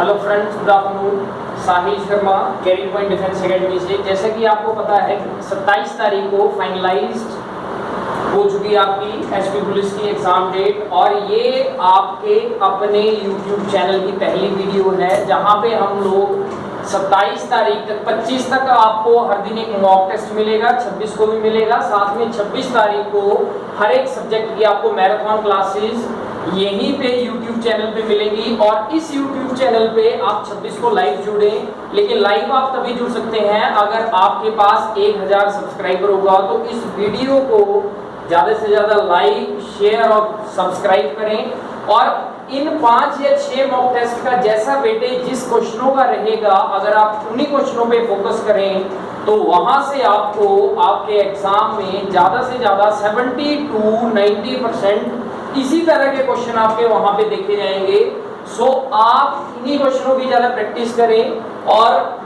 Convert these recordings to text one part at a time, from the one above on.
Hello friends, good afternoon. Sahil Sharma, Career Point Defence Academy से। जैसा कि आपको पता है 27 तारीख को फाइनलाइज्ड हो चुकी है आपकी एसपी पुलिस की एग्जाम डेट, और ये आपके अपने यूट्यूब चैनल की पहली वीडियो है जहां पे हम लोग 27 तारीख तक 25 तक आपको हर दिन एक मॉक टेस्ट मिलेगा, 26 को भी मिलेगा। साथ में 26 तारीख को हर एक सब्जेक्ट की आपको मैराथन क्लासेस यहीं पे YouTube चैनल पे मिलेंगी। और इस YouTube चैनल पे आप 26 को लाइव जुड़े, लेकिन लाइव आप तभी जुड़ सकते हैं अगर आपके पास 1000 सब्सक्राइबर होगा। तो इस वीडियो को ज़्यादा से ज़्यादा लाइक, शेयर और सब्सक्राइब करें। और इन 5 या 6 मॉक टेस्ट का जैसा वेटेज जिस क्वेश्चनों का रहेगा, अगर आप उन्हीं क्वेश्चनों पे फोकस करें तो वहां से आपको आपके एग्जाम में ज़्यादा से ज़्यादा 70 to 90% इसी तरह के क्वेश्चन आपके वहां पे देखे जाएंगे। सो आप इन्हीं क्वेश्चनों की ज़्यादा प्रैक्टिस करें, और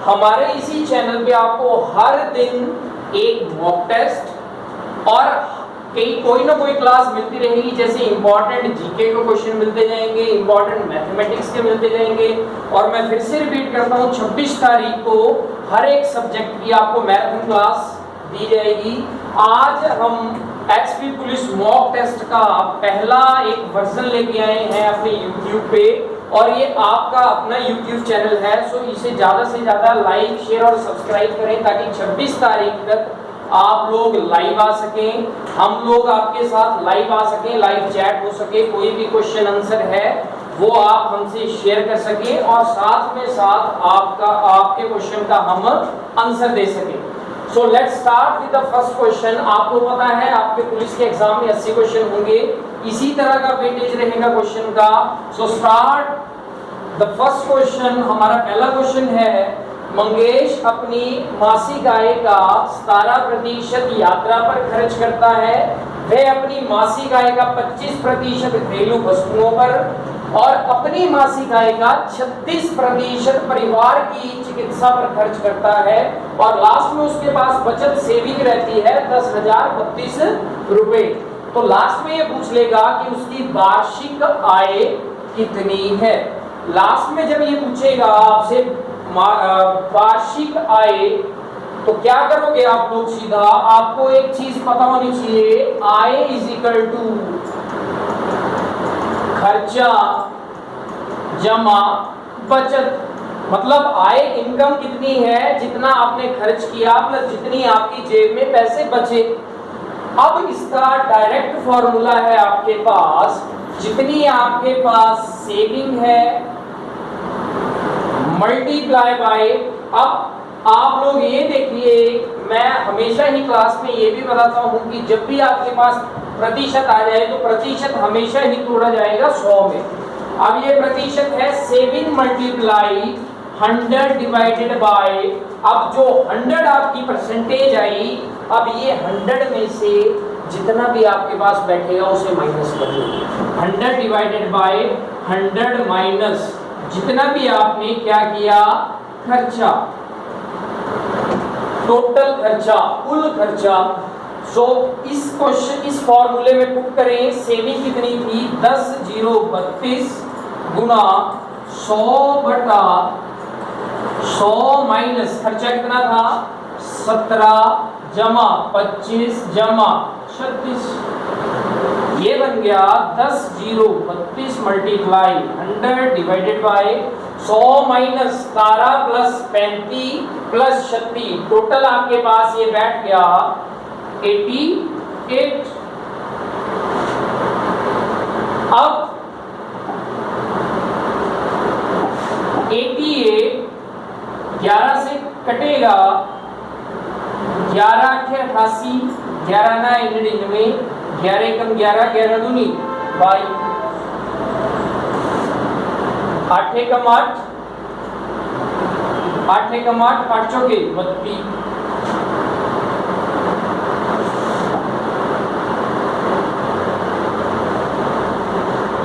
हमारे इसी चैनल पे आपको हर दिन एक मॉक टेस्ट और कोई ना कोई क्लास मिलती रहेगी। जैसे इंपॉर्टेंट जीके के क्वेश्चन मिलते जाएंगे, इंपॉर्टेंट मैथमेटिक्स के मिलते जाएंगे। और मैं फिर से रिपीट करता हूँ, 26 तारीख को हर एक सब्जेक्ट की आपको मैराथन क्लास दी जाएगी। आज हम एसपी पुलिस मॉक टेस्ट का पहला एक वर्जन लेके आए हैं अपने YouTube पे, और ये आपका अपना YouTube चैनल है। सो इसे ज़्यादा से ज़्यादा लाइक, शेयर और सब्सक्राइब करें ताकि 26 तारीख तक आप लोग लाइव आ सकें, हम लोग आपके साथ लाइव आ सकें, लाइव चैट हो सके, कोई भी क्वेश्चन आंसर है वो आप हमसे शेयर कर सकें, और साथ में साथ आपके क्वेश्चन का हम आंसर दे सकें। So let's start with the first question. आपको पता है आपके पुलिस के एग्जाम में 80 क्वेश्चन होंगे, इसी तरह का वेटेज रहेगा क्वेश्चन का। So start the first question. हमारा पहला क्वेश्चन है, मंगेश अपनी मासिक आय का 17% यात्रा पर खर्च करता है। वह अपनी मासिक आय का 25% घरेलू वस्तुओं पर और अपनी मासिक आय का 36% परिवार की चिकित्सा पर खर्च करता है, और लास्ट में उसके पास बचत सेविंग रहती है 10,032 रुपए। तो लास्ट में ये पूछ लेगा कि उसकी वार्षिक आय कितनी है। लास्ट में जब ये पूछेगा आपसे वार्षिक आय, तो क्या करोगे आप लोग? सीधा आपको एक चीज पता होनी चाहिए, आय इज इक्वल टू खर्चा जमा बचत। मतलब आय इनकम कितनी है, जितना आपने खर्च किया प्लस जितनी आपकी जेब में पैसे बचे। अब इसका डायरेक्ट फॉर्मूला है आपके पास, जितनी आपके पास सेविंग है मल्टीप्लाई बाय। अब आप लोग ये देखिए, मैं हमेशा ही क्लास में ये भी बताता हूँ कि जब भी आपके पास प्रतिशत आ जाए तो प्रतिशत हमेशा ही तोड़ा जाएगा 100 में। अब ये प्रतिशत है सेविंग मल्टीप्लाई 100 डिवाइडेड बाय। अब जो 100 आपकी परसेंटेज आई, अब ये 100 में से जितना भी आपके पास बैठेगा उसे माइनस कर दो। 100 डिवाइडेड बाय 100 माइनस जितना भी आपने क्या किया खर्चा, टोटल खर्चा, कुल खर्चा। सो इस क्वेश्चन इस फॉर्मूले में पुट करें, सेविंग कितनी थी 10,032 गुना 100/100 माइनस खर्चा कितना था 17 जमा 25 जमा 36। ये बन गया 10,032 multiply 100 divided by 100 minus 17 plus 35 plus 36। Total आपके पास ये बैठ गया 88। अब 88 11 से कटेगा, 11 8 88, 11 9 99, 11 कम 11, 11 दूनी 22, 8 कम 8, 8 कम 8, 8 चौके 32।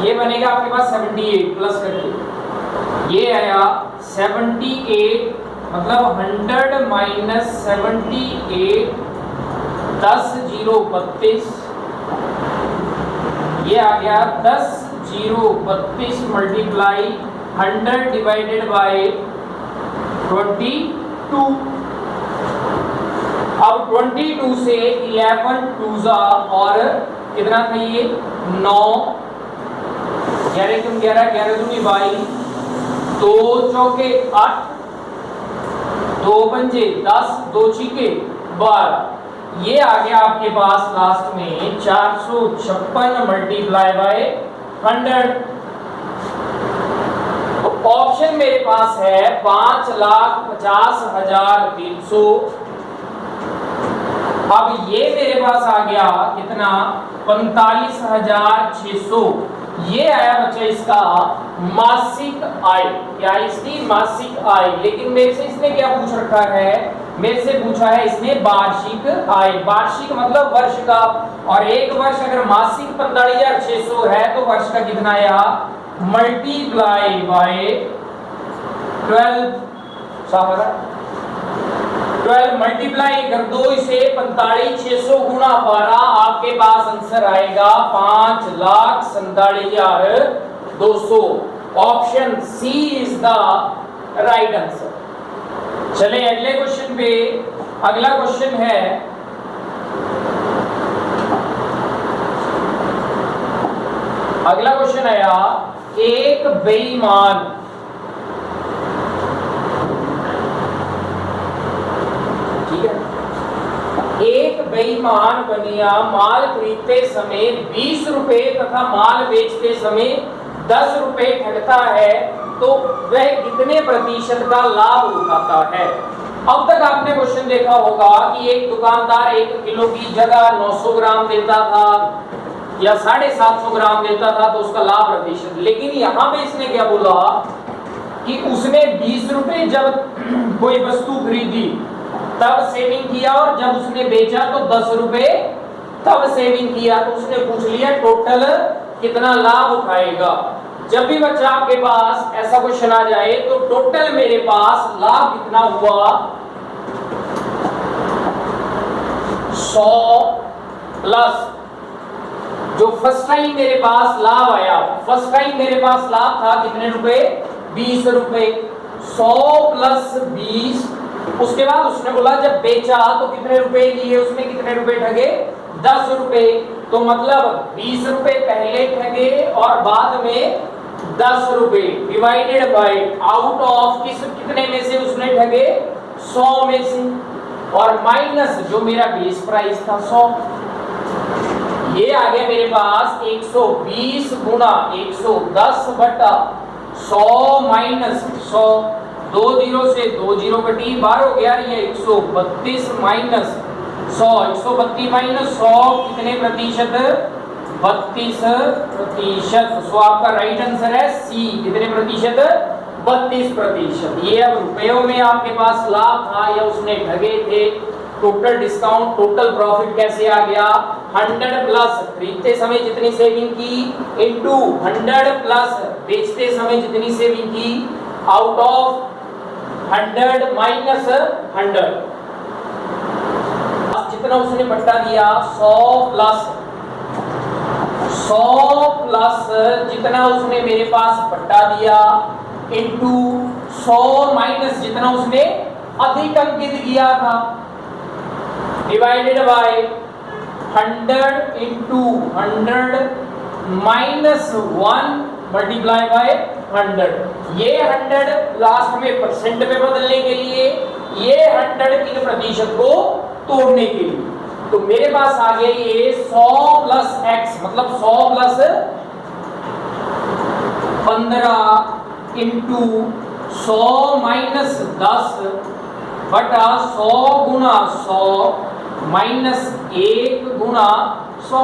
ये बनेगा आपके पास 78 प्लस करके ये आया 78, मतलब 100 माइनस 78 10,032, ये आ गया 10 32 मल्टीप्लाई 100 डिवाइडेड बाय 22। अब 22 से 11 टूजा और कितना था ये 9, 11 दूनी 11, 11 दूनी 22, 2 चौके 8, 2 पंजे 10, 2 छीके 12। ये आ गया आपके पास लास्ट में 456 मल्टीप्लाई बाय 100। तो ऑप्शन मेरे पास है 5,50,300। अब ये मेरे पास आ गया कितना 45,600। ये आया बच्चा इसका मासिक आय। क्या इसकी मासिक आय। लेकिन मेरे से इसने क्या पूछ रखा है, मेरे से पूछा है इसने वार्षिक आय। वार्षिक मतलब वर्ष का, और एक वर्ष अगर मासिक 45,600 है तो वर्ष का कितना आया मल्टीप्लाई बाय 12। 12 मल्टीप्लाई कर दो इसे 45,600 गुणा 12, आपके पास आंसर आएगा 5,47,200। Option C is the right answer. चले अगले क्वेश्चन पे। अगला क्वेश्चन है आया एक बेईमान एक बेईमान बनिया माल खरीदते समय 20 रुपए तथा माल बेचते समय 10 रुपए ठगता है तो वह कितने प्रतिशत का लाभ उठाता है। अब तक आपने क्वेश्चन देखा होगा कि एक दुकानदार 1 किलो की जगह 900 ग्राम देता था या 750 ग्राम देता था तो उसका लाभ प्रतिशत। लेकिन यहाँ पे इसने क्या बोला कि उसने 20 रुपए जब कोई वस्तु खरीदी तब सेविंग किया, और जब उसने बेचा तो 10 रुपए तब सेविंग किया। तो उसने पूछ लिया टोटल कितना लाभ उठाएगा। जब भी बच्चा आपके पास ऐसा क्वेश्चन आ जाए तो टोटल मेरे पास लाभ कितना हुआ 100 प्लस जो फर्स्ट टाइम मेरे पास लाभ आया। फर्स्ट टाइम मेरे पास लाभ था कितने रुपए 20 रुपए। 100 प्लस 20, उसके बाद उसने बोला जब बेचा तो कितने रुपए लिए उसने, कितने रुपए ठगे 10 रुपए। तो मतलब 20 रुपए पहले ठगे और बाद में 10 रुपए डिवाइडेड बाय आउट ऑफ कितने में से उसने ठगे 100 में से, और माइनस जो मेरा बेस प्राइस था 100। ये आ गया मेरे पास 120 गुना 110 बटा 100 माइनस 100। 2 जीरो से 2 जीरो कटी 12 हो गया। ये 132 माइनस 100, 132 माइनस 100 कितने प्रतिशत 32 प्रतिशत। सो आपका राइट आंसर है सी, कितने प्रतिशत 32 प्रतिशत। ये अब रुपयों में आपके पास लाभ था या उसने ठगे थे। टोटल डिस्काउंट टोटल प्रॉफिट कैसे आ गया 100 प्लस खरीदते समय जितनी सेविंग की इनटू 100 प्लस बेचते समय जितनी सेविंग की आउट ऑफ 100 माइनस 100। जितना उसने बट्टा दिया 100 प्लस जितना उसने मेरे पास बट्टा दिया इनटू 100 माइनस जितना उसने अधिक अंकित किया था divided by 100 into 100 minus 1 multiply by 100। ये 100 लास्ट में परसेंट में बदलने के लिए, ये 100 इन प्रतिशत को तोड़ने के लिए। तो मेरे पास आ गया ये 100 प्लस x मतलब 100 प्लस 15 इंटू 100 माइनस 10 बटा 100 गुना 100 माइनस 1 गुना 100।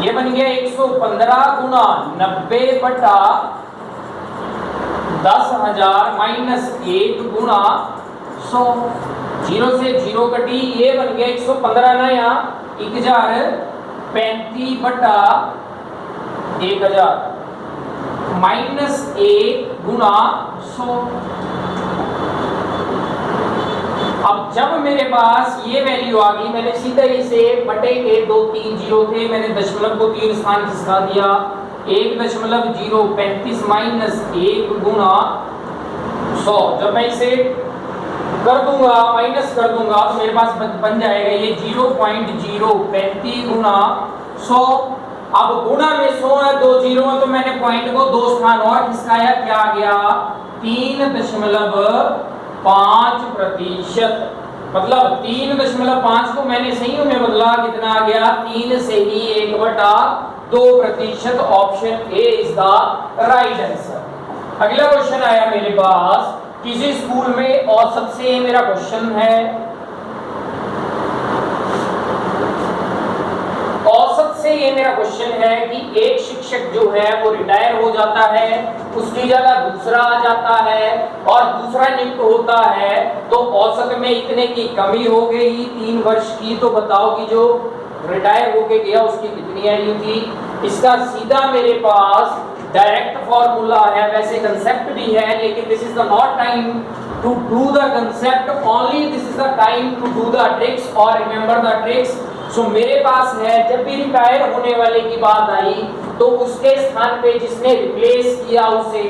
ये बन गया 115 गुना 90 बटा 10,000 माइनस 1 गुना 100। 0 से 0 कटी, ये बन गया 115 नया 1035 बटा 1000 माइनस 1 गुना 100। अब जब मेरे पास ये वैल्यू आ गई, मैंने सीधा इसे बटे के 2 3 जीरो थे, मैंने दशमलव को 3 स्थान खिसका दिया। 1.035 माइनस 1 गुना 100। जब मैं इसे कर दूंगा, माइनस कर दूंगा, तो मेरे पास बन जाएगा ये 0.035 गुना 100। अब गुना में 100 है, 2 जीरो है, तो मैंने पॉइंट को 2 स्थान और खिसकाया, क्या आ गया 3.5%। मतलब 3.5 को मैंने सही में बदला, कितना आ गया 3 से ही 1/2%। Option A is the right answer. अगला क्वेश्चन आया मेरे पास, किसी स्कूल में औसत से मेरा क्वेश्चन है, औसत से ये मेरा क्वेश्चन है कि एक शिक्षक जो है वो रिटायर हो जाता है, उसकी जगह दूसरा आ जाता है और दूसरा नियुक्त होता है, तो औसत में इतने की कमी हो गई 3 वर्ष की। तो बताओ कि जो रिटायर होके गया उसकी कितनी आयु थी। इसका सीधा मेरे पास डायरेक्ट फॉर्मूला है, वैसे कंसेप्ट भी है, लेकिन this is the not time to do the concept, only this is the time to do the tricks और रिमेंबर द ट्रिक्स। सो मेरे पास है, जब भी रिटायर होने वाले की बात आई तो उसके स्थान पे जिसने रिप्लेस किया उसे,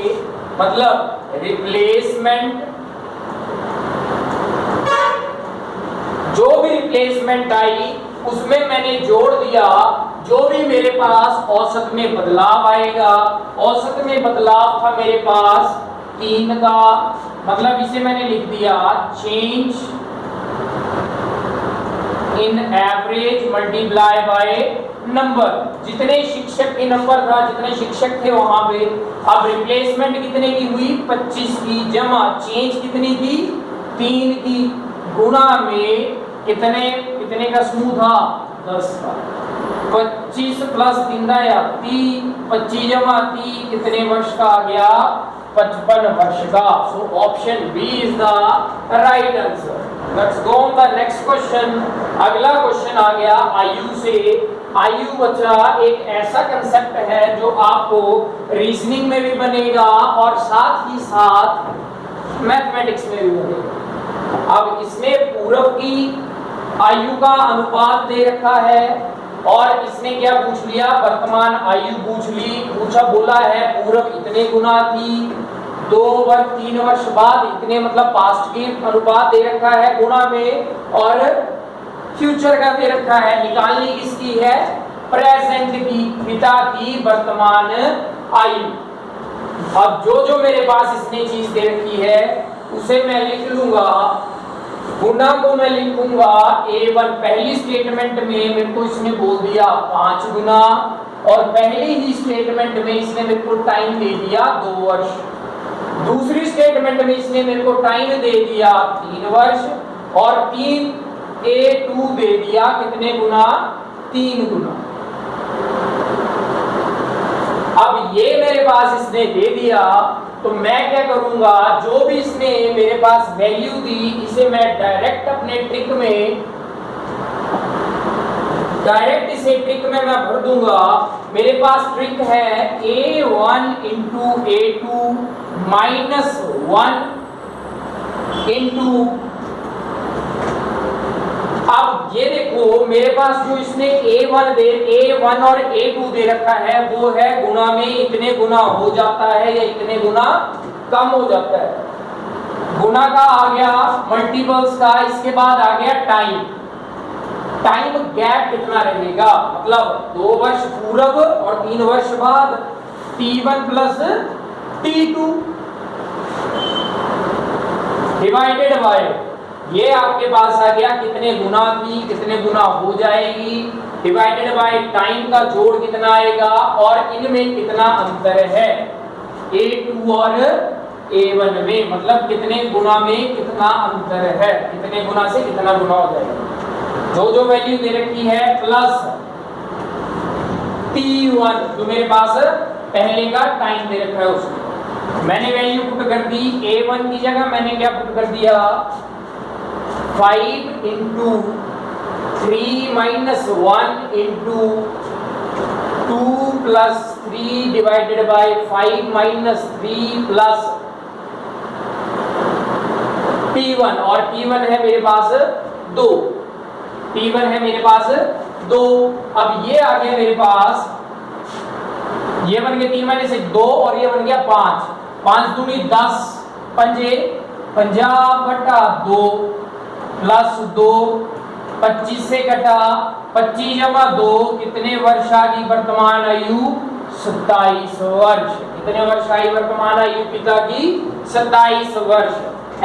मतलब रिप्लेसमेंट, जो भी रिप्लेसमेंट आई उसमें मैंने जोड़ दिया जो भी मेरे पास औसत में बदलाव आएगा। औसत में बदलाव था मेरे पास 3 का, मतलब इसे मैंने लिख दिया change in average multiply by number. जितने शिक्षक के नंबर था, जितने शिक्षक थे वहां पे, अब रिप्लेसमेंट कितने की हुई 25 की, जमा चेंज कितनी की 3 की, गुणा में कितने का समूह था 10 का। 25 प्लस 3 या 30, 25 जमा 30 कितने वर्ष का आ गया 55 वर्ष का। So option B is the right answer. Let's go on the next question. अगला क्वेश्चन आ गया आयु से। आयु बच्चा एक ऐसा कंसेप्ट है जो आपको रीजनिंग में भी बनेगा और साथ ही साथ मैथमेटिक्स में भी बनेगा। अब इसमें पूरब की आयु का अनुपात दे रखा है और इसने क्या पूछ लिया, वर्तमान आयु पूछ ली, पूछा बोला है पूरब इतने गुना थी, 2 वर्ष 3 वर्ष बाद इतने, मतलब पास्ट की अनुपात दे रखा है गुणा में, और फ्यूचर का दे रखा है। निकालनी किसकी है, प्रेजेंट की, पिता की वर्तमान आयु। अब जो मेरे पास इसने चीज दे रखी है उसे मैं लिख लूंगा, गुना को मैं लिखूंगा A1। पहली स्टेटमेंट में मेरे को इसने बोल दिया 5 गुना, और पहली ही स्टेटमेंट में इसने मेरे को टाइम दे दिया 2 वर्ष। दूसरी स्टेटमेंट में इसने मेरे को टाइम दे दिया 3 वर्ष, और 3A2 दे दिया कितने गुना 3 गुना। अब ये मेरे पास इसने दे दिया, तो मैं क्या करूंगा, जो भी इसने मेरे पास वैल्यू दी इसे मैं डायरेक्ट अपने ट्रिक में, डायरेक्ट इसे ट्रिक में मैं भर दूंगा। मेरे पास ट्रिक है A1 into A2 minus 1 into, अब ये देखो मेरे पास जो इसने A1 और A2 दे रखा है वो है गुना में इतने गुना हो जाता है या इतने गुना कम हो जाता है। गुना का आ गया मल्टीपल्स का, इसके बाद आ गया टाइम गैप कितना रहेगा, मतलब 2 वर्ष पूर्व और 3 वर्ष बाद, T1 plus T2 divided by, ये आपके पास आ गया कितने गुना थी कितने गुना हो जाएगी, डिवाइडेड बाय टाइम का जोड़ कितना आएगा और इनमें कितना अंतर है A2 और A1 में, मतलब कितने गुना में कितना अंतर है, कितने गुना से कितना गुना हो जाएगा। जो वैल्यू दे रखी है प्लस T1 जो मेरे पास पहले का टाइम दे रखा है उसको मैंने वैल्यू पुट कर दी। A1 की जगह मैंने क्या पुट कर दिया 5 into 3 minus 1 into 2 plus 3 divided by 5 minus 3 plus T1, और T1 है मेरे पास 2, T1 है मेरे पास 2। अब ये आ गया मेरे पास ये बन गया 3 माइनस 1 2 और ये बन गया 5, 5 दूनी 10, पंजे 50/2 प्लस 2, 25 से कटा 25 जमा 2, कितने वर्ष आ गई वर्तमान आयु 27 वर्ष। कितने वर्ष आई वर्तमान आयु पिता की 27 वर्ष।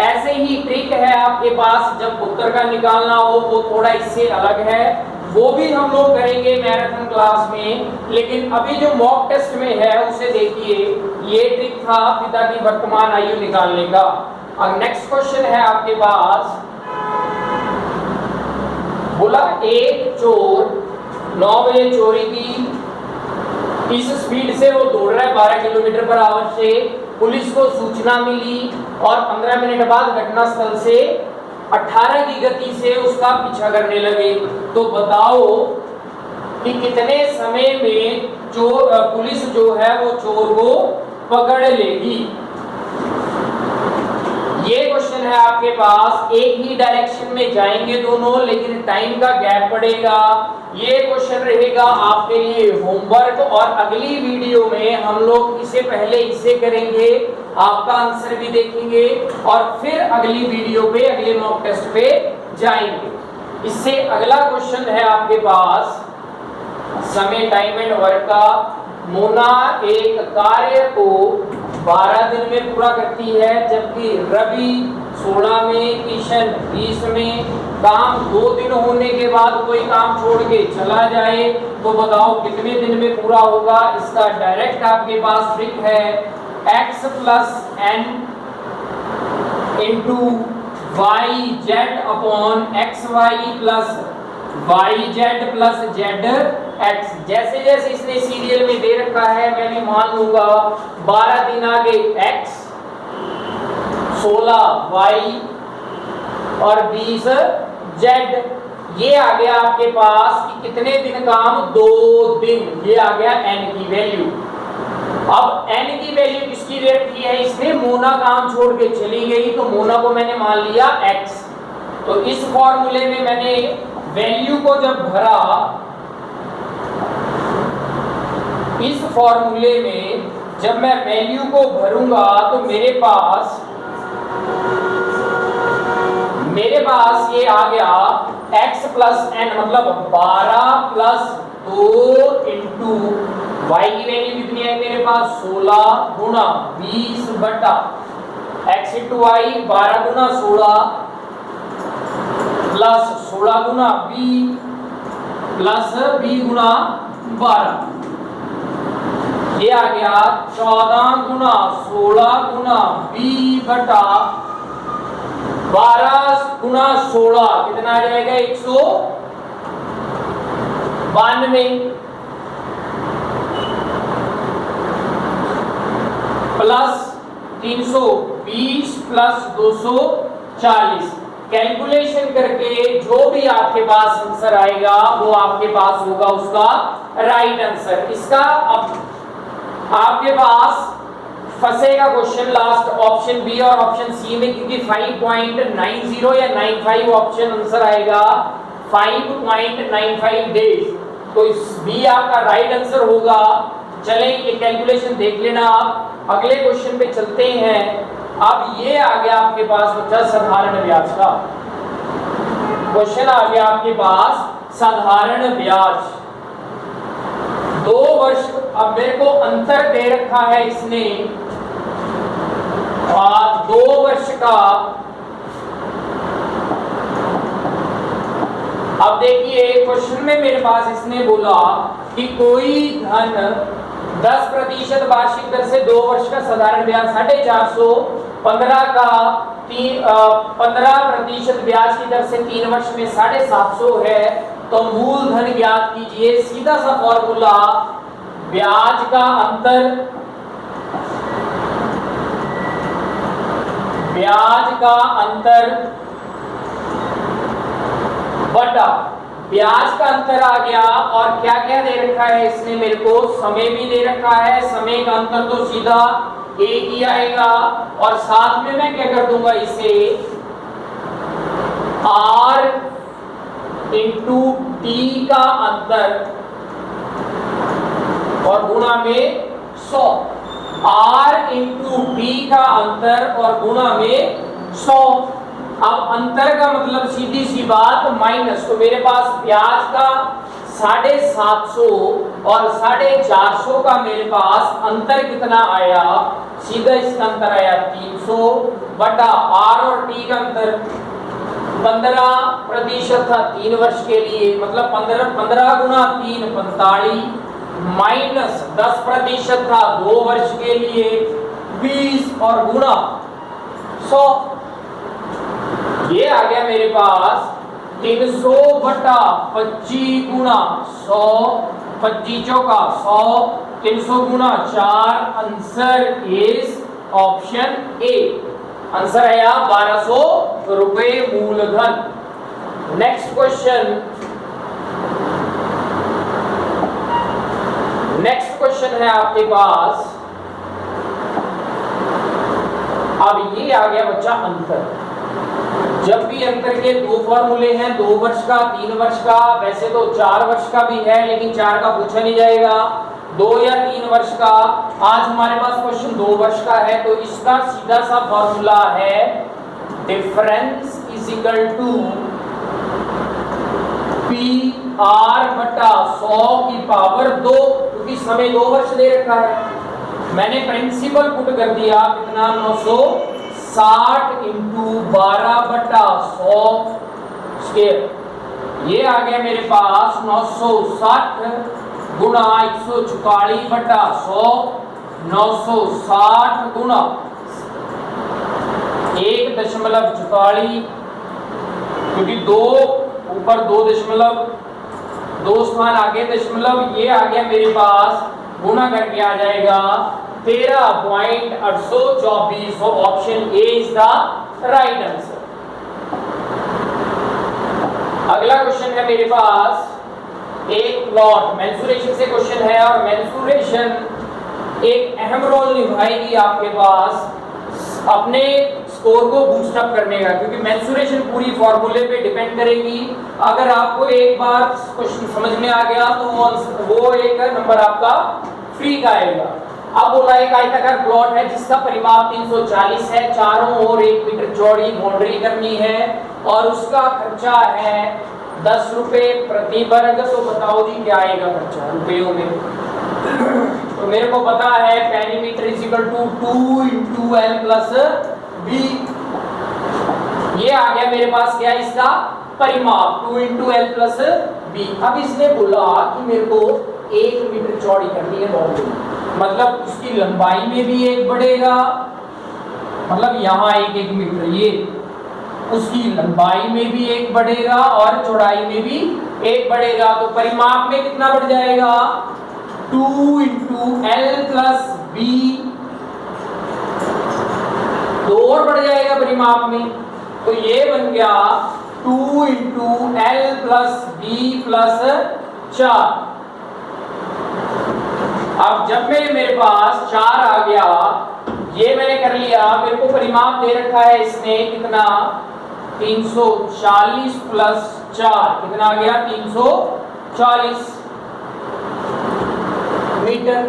ऐसे ही ट्रिक है आपके पास जब उत्तर का निकालना हो, वो थोड़ा इससे अलग है, वो भी हम लोग करेंगे मैराथन क्लास में, लेकिन अभी जो मॉक टेस्ट में है उसे देखिए। ये ट्रिक था पिता की वर्तमान आयु निकालने का। अब नेक्स्ट क्वेश्चन है आपके पास, बोला एक चोर 9 बजे चोरी की, इस स्पीड से वो दौड़ रहा है 12 किलोमीटर पर आवर से, पुलिस को सूचना मिली और 15 मिनट बाद घटनास्थल से 18 की गति से उसका पीछा करने लगे। तो बताओ कि कितने समय में पुलिस जो है वो चोर को पकड़ लेगी। ये क्वेश्चन है आपके पास, एक ही डायरेक्शन में जाएंगे दोनों, लेकिन टाइम का गैप पड़ेगा। ये क्वेश्चन रहेगा आपके लिए होमवर्क, और अगली वीडियो में हम लोग इसे पहले इसे करेंगे, आपका आंसर भी देखेंगे और फिर अगली वीडियो पे अगले मॉक टेस्ट पे जाएंगे। इससे अगला क्वेश्चन है आपके पास समय टाइम एंड वर्क का। मोना एक कार्य को 12 दिन में पूरा करती है, जबकि रवि 16 में, किशन 20 में। काम 2 दिन होने के बाद कोई काम छोड़ के चला जाए तो बताओ कितने दिन में पूरा होगा। इसका डायरेक्ट आपके पास ट्रिक है, x + n * yz upon xy + yz + zx। जैसे जैसे इसने सीरियल में दे रखा है, मैंने मान लूंगा 12 दिन आगे x, 16 y और 20 z। ये आ गया आपके पास कि कितने दिन काम 2 दिन, ये आ गया n की वैल्यू। अब n की वैल्यू किसकी दे रखी है, इसने मोना काम छोड़ के चली गई तो मोना को मैंने मान लिया x। तो इस फॉर्मूले में मैंने वैल्यू को जब भरा, इस फॉर्मूले में जब मैं वैल्यू को भरूंगा तो मेरे पास ये आ गया x + n, मतलब 12 + 2 इंटू y की वैल्यू कितनी है मेरे पास 16 गुणा 20 बटा x इंटू y, 12 गुना 16 प्लस 16 गुना b प्लस b गुना 12। ये आ गया 14 गुना 16 गुना b बटा 12 गुना 16, कितना आ जाएगा 192 प्लस 320 प्लस 240। कैलकुलेशन करके जो भी आपके पास आंसर आएगा वो आपके पास होगा उसका राइट आंसर। इसका अब आपके पास फंसेगा क्वेश्चन लास्ट ऑप्शन बी और ऑप्शन सी में, क्योंकि 5.90 या 95 ऑप्शन आंसर आएगा 5.95 डेज, तो इस बी आपका राइट आंसर होगा। चलें ये कैलकुलेशन देख लेना आप। अगले क्वेश्चन पे चलते हैं। अब ये आ गया आपके पास बच्चा साधारण ब्याज का क्वेश्चन, आ गया आपके पास साधारण ब्याज 2 वर्ष। अब मेरे को अंतर दे रखा है इसने 2 वर्ष का। अब देखिए क्वेश्चन में मेरे पास इसने बोला कि कोई धन 10% वार्षिक दर से 2 वर्ष का साधारण ब्याज 450, 15 का 15% ब्याज की दर से 3 वर्ष में 750 है, तो मूलधन ज्ञात कीजिए। सीधा सा फॉर्मूला, ब्याज का अंतर बटा ब्याज का अंतर आ गया। और क्या क्या दे रखा है इसने मेरे को, समय भी दे रखा है। समय का अंतर तो सीधा एक ही आएगा, और साथ में मैं क्या कर दूंगा इसे r इंटू टी का अंतर और गुणा में 100, r इंटू टी का अंतर और गुणा में 100। अब अंतर का मतलब सीधी सी बात माइनस, तो मेरे पास ब्याज का 750 और 450 का मेरे पास अंतर कितना आया, सीधा इसका अंतर आया 300 बटा r और t का अंतर 15% था 3 वर्ष के लिए, मतलब 15 गुना 3 45 माइनस 10% था 2 वर्ष के लिए 20 और गुणा 100। ये आ गया मेरे पास 300 बटा 25 गुणा 100, 25 चौका 100, 300 गुणा 4, answer is option A, answer आया 1200 रुपए मूलधन। नेक्स्ट क्वेश्चन है आपके पास, अब ये आ गया बच्चा अंतर। जब भी अंतर के दो फॉर्मूले हैं, 2 वर्ष का 3 वर्ष का, वैसे तो 4 वर्ष का भी है लेकिन 4 का पूछा नहीं जाएगा, 2 या 3 वर्ष का। आज हमारे पास क्वेश्चन 2 वर्ष का है, तो इसका सीधा सा फॉर्मूला है difference is equal to P R बटा 100 की पावर 2, क्योंकि समय 2 वर्ष दे रखा है। मैंने प्रिंसिपल पुट कर दिया कितना 960 इंटू 12 बटा 100 स्क्वायर। ये आ गया मेरे पास 960 गुणा 144 बटा 100, 960 गुणा 1.44, क्योंकि 2 ऊपर 2 स्थान आगे दशमलव, ये आ गया मेरे पास गुणा करके आ जाएगा 13.824। Option A is the right answer. अगला क्वेश्चन है मेरे पास, एक प्लॉट मेंसुरेशन से क्वेश्चन है, और मेंसुरेशन एक अहम रोल निभाएगी आपके पास अपने स्कोर को बूस्ट अप करने का, क्योंकि मेंसुरेशन पूरी फॉर्मूले पे डिपेंड करेगी। अगर आपको एक बार क्वेश्चन समझ में आ गया तो वो एक नंबर आपका फ्री का आएगा। अब बोला एक आयताकार प्लॉट है जिसका परिमाप 340 है, चारों ओर 1 मीटर चौड़ी बाउंड्री करनी है और उसका खर्चा है 10 रुपए प्रति वर्ग। तो बताओ जी क्या आएगा खर्चा रुपयों में। तो मेरे को पता है perimeter is equal to 2 into L plus B. ये आ गया मेरे पास क्या इसका परिमाप 2 इंटू एल प्लस बी। अब इसने बोला कि मेरे को 1 मीटर चौड़ी करनी है बाउंड्री, मतलब उसकी लंबाई में भी 1 बढ़ेगा, मतलब यहाँ 1 मीटर, ये उसकी लंबाई में भी 1 बढ़ेगा और चौड़ाई में भी 1 बढ़ेगा। तो परिमाप में कितना बढ़ जाएगा 2 इंटू एल प्लस बी, 2 और बढ़ जाएगा परिमाप में। तो ये बन गया 2 into L plus B plus 4। अब जब मेरे पास 4 आ गया, ये मैंने कर लिया, मेरे को परिमाप दे रखा है इसने कितना 340 प्लस 4, कितना आ गया 340 मीटर।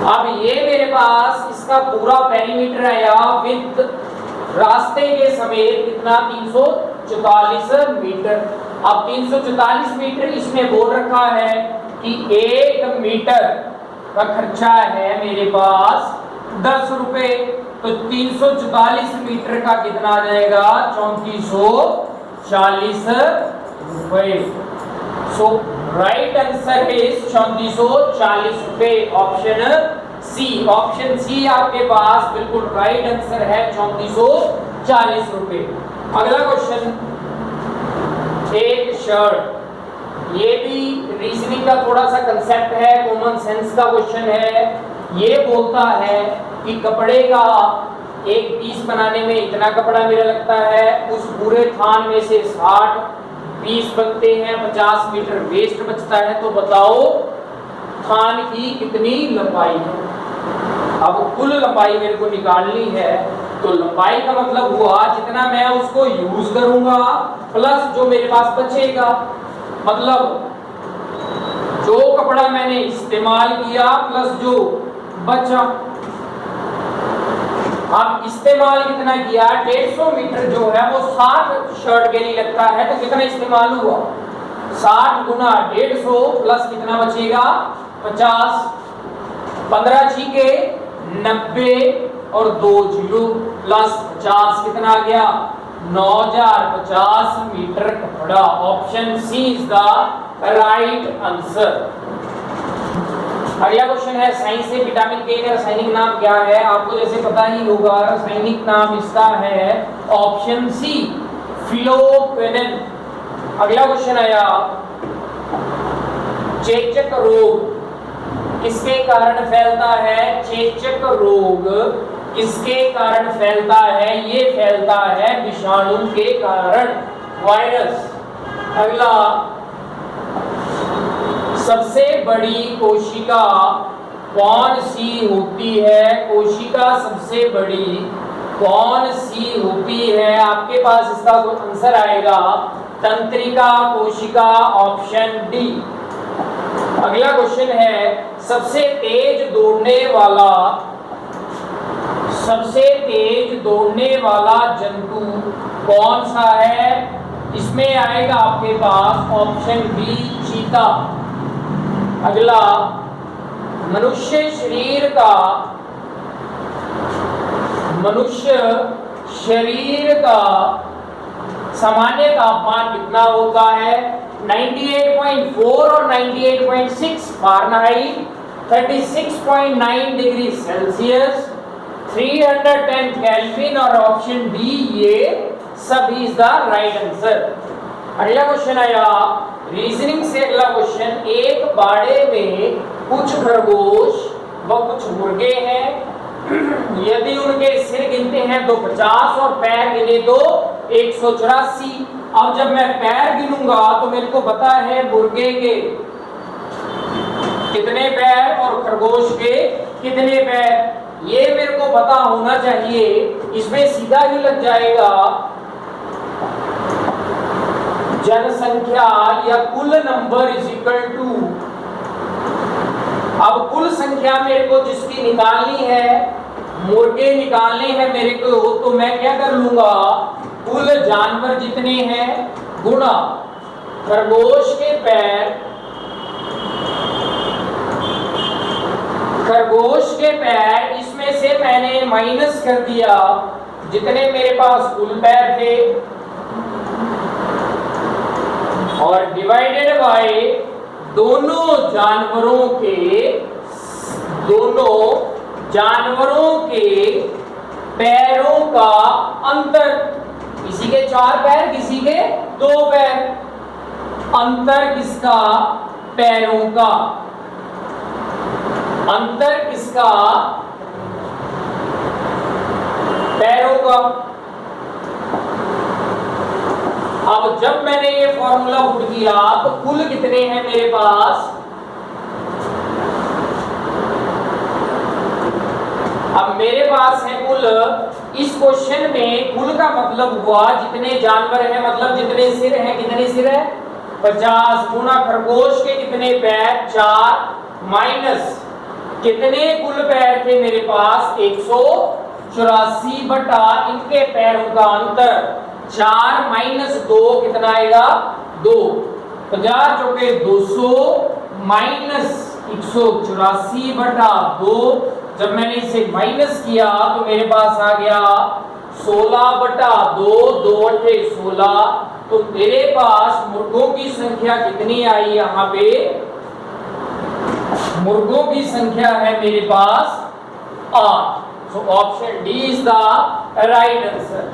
अब ये मेरे पास इसका पूरा पेरीमीटर आया विद रास्ते के समेत कितना 344 मीटर। अब 344 मीटर इसमें बोल रखा है कि 1 मीटर का खर्चा है मेरे पास 10 रुपए, तो 344 मीटर का कितना आ जाएगा 3440 रुपए। सो राइट आंसर इज 3440 रुपए, ऑप्शन सी। ऑप्शन सी आपके पास बिल्कुल राइट आंसर है 3440 रुपए। अगला क्वेश्चन, एक शर्ट, ये भी रीजनिंग का थोड़ा सा कंसेप्ट है, कॉमन सेंस का क्वेश्चन है। ये बोलता है कि कपड़े का एक पीस बनाने में इतना कपड़ा मेरा लगता है, उस पूरे थान में से 60 पीस बनते हैं, 50 मीटर वेस्ट बचता है, तो बताओ थान की कितनी लंबाई है। अब कुल लंबाई मेरे को निकालनी है, तो लंबाई का मतलब हुआ जितना मैं उसको यूज करूंगा प्लस जो मेरे पास बचेगा, मतलब जो कपड़ा मैंने इस्तेमाल किया प्लस जो बचा। अब इस्तेमाल कितना किया, 150 मीटर जो है वो 60 शर्ट के लिए लगता है, तो कितना इस्तेमाल हुआ, 60 गुना 150 प्लस कितना बचेगा 50, 15 छीके 90 और 2 जीरो प्लस 50 कितना आ गया 9050 मीटर कपड़ा। Option C is the right answer. अगला क्वेश्चन है साइंस से विटामिन के का रासायनिक नाम क्या है, आपको जैसे पता ही होगा रासायनिक नाम इसका है ऑप्शन सी फिलोक्विनिन। अगला क्वेश्चन आया चेचक रोग किसके कारण फैलता है, चेचक रोग किसके कारण फैलता है, ये फैलता है विषाणु के कारण, वायरस। अगला सबसे बड़ी कोशिका कौन सी होती है, कोशिका सबसे बड़ी कौन सी होती है, आपके पास इसका आंसर आएगा तंत्रिका कोशिका, ऑप्शन डी। अगला क्वेश्चन है सबसे तेज दौड़ने वाला जंतु कौन सा है, इसमें आएगा आपके पास ऑप्शन बी चीता। अगला मनुष्य शरीर का सामान्य तापमान कितना होता है, 98.4 और 98.6 फारेनहाइट, 36.9 डिग्री सेल्सियस, 310 केल्विन और ऑप्शन बी ये सब इज द राइट आंसर। अगला क्वेश्चन आया रीजनिंग से। अगला क्वेश्चन, एक बाड़े में कुछ खरगोश व कुछ मुर्गे हैं, यदि उनके सिर गिनते हैं तो 50 और पैर गिने तो 184। अब जब मैं पैर गिनूंगा तो मेरे को पता है मुर्गे के कितने पैर और खरगोश के कितने पैर, ये मेरे को पता होना चाहिए। इसमें सीधा ही लग जाएगा जनसंख्या या कुल नंबर इज इक्वल टू, अब कुल संख्या मेरे को जिसकी निकालनी है, मुर्गे निकालने हैं मेरे को, तो मैं क्या कर लूंगा कुल जानवर जितने हैं गुणा खरगोश के पैर, इसमें से मैंने माइनस कर दिया जितने मेरे पास कुल पैर थे और डिवाइडेड बाय दोनों जानवरों के पैरों का अंतर, किसी के 4 पैर किसी के 2 पैर, अंतर किसका पैरों का, अंतर किसका पैरों का। अब जब मैंने ये फॉर्मूला पुट किया तो कुल कितने हैं मेरे पास, अब मेरे पास है कुल, इस क्वेश्चन में कुल का मतलब हुआ जितने जानवर हैं, मतलब जितने सिर हैं, कितने सिर है 50 गुना खरगोश के कितने पैर 4 माइनस कितने कुल पैर थे मेरे पास 184 बटा इनके पैरों का अंतर 4 माइनस 2 कितना आएगा 2, 50 चौके 200 माइनस 184 बटा 2, जब मैंने इसे माइनस किया तो मेरे पास आ गया 16 बटा 2, 2 अठे 16, तो मेरे पास मुर्गों की संख्या कितनी आई, यहाँ पे मुर्गों की संख्या है मेरे पास 8। सो option D is the right answer.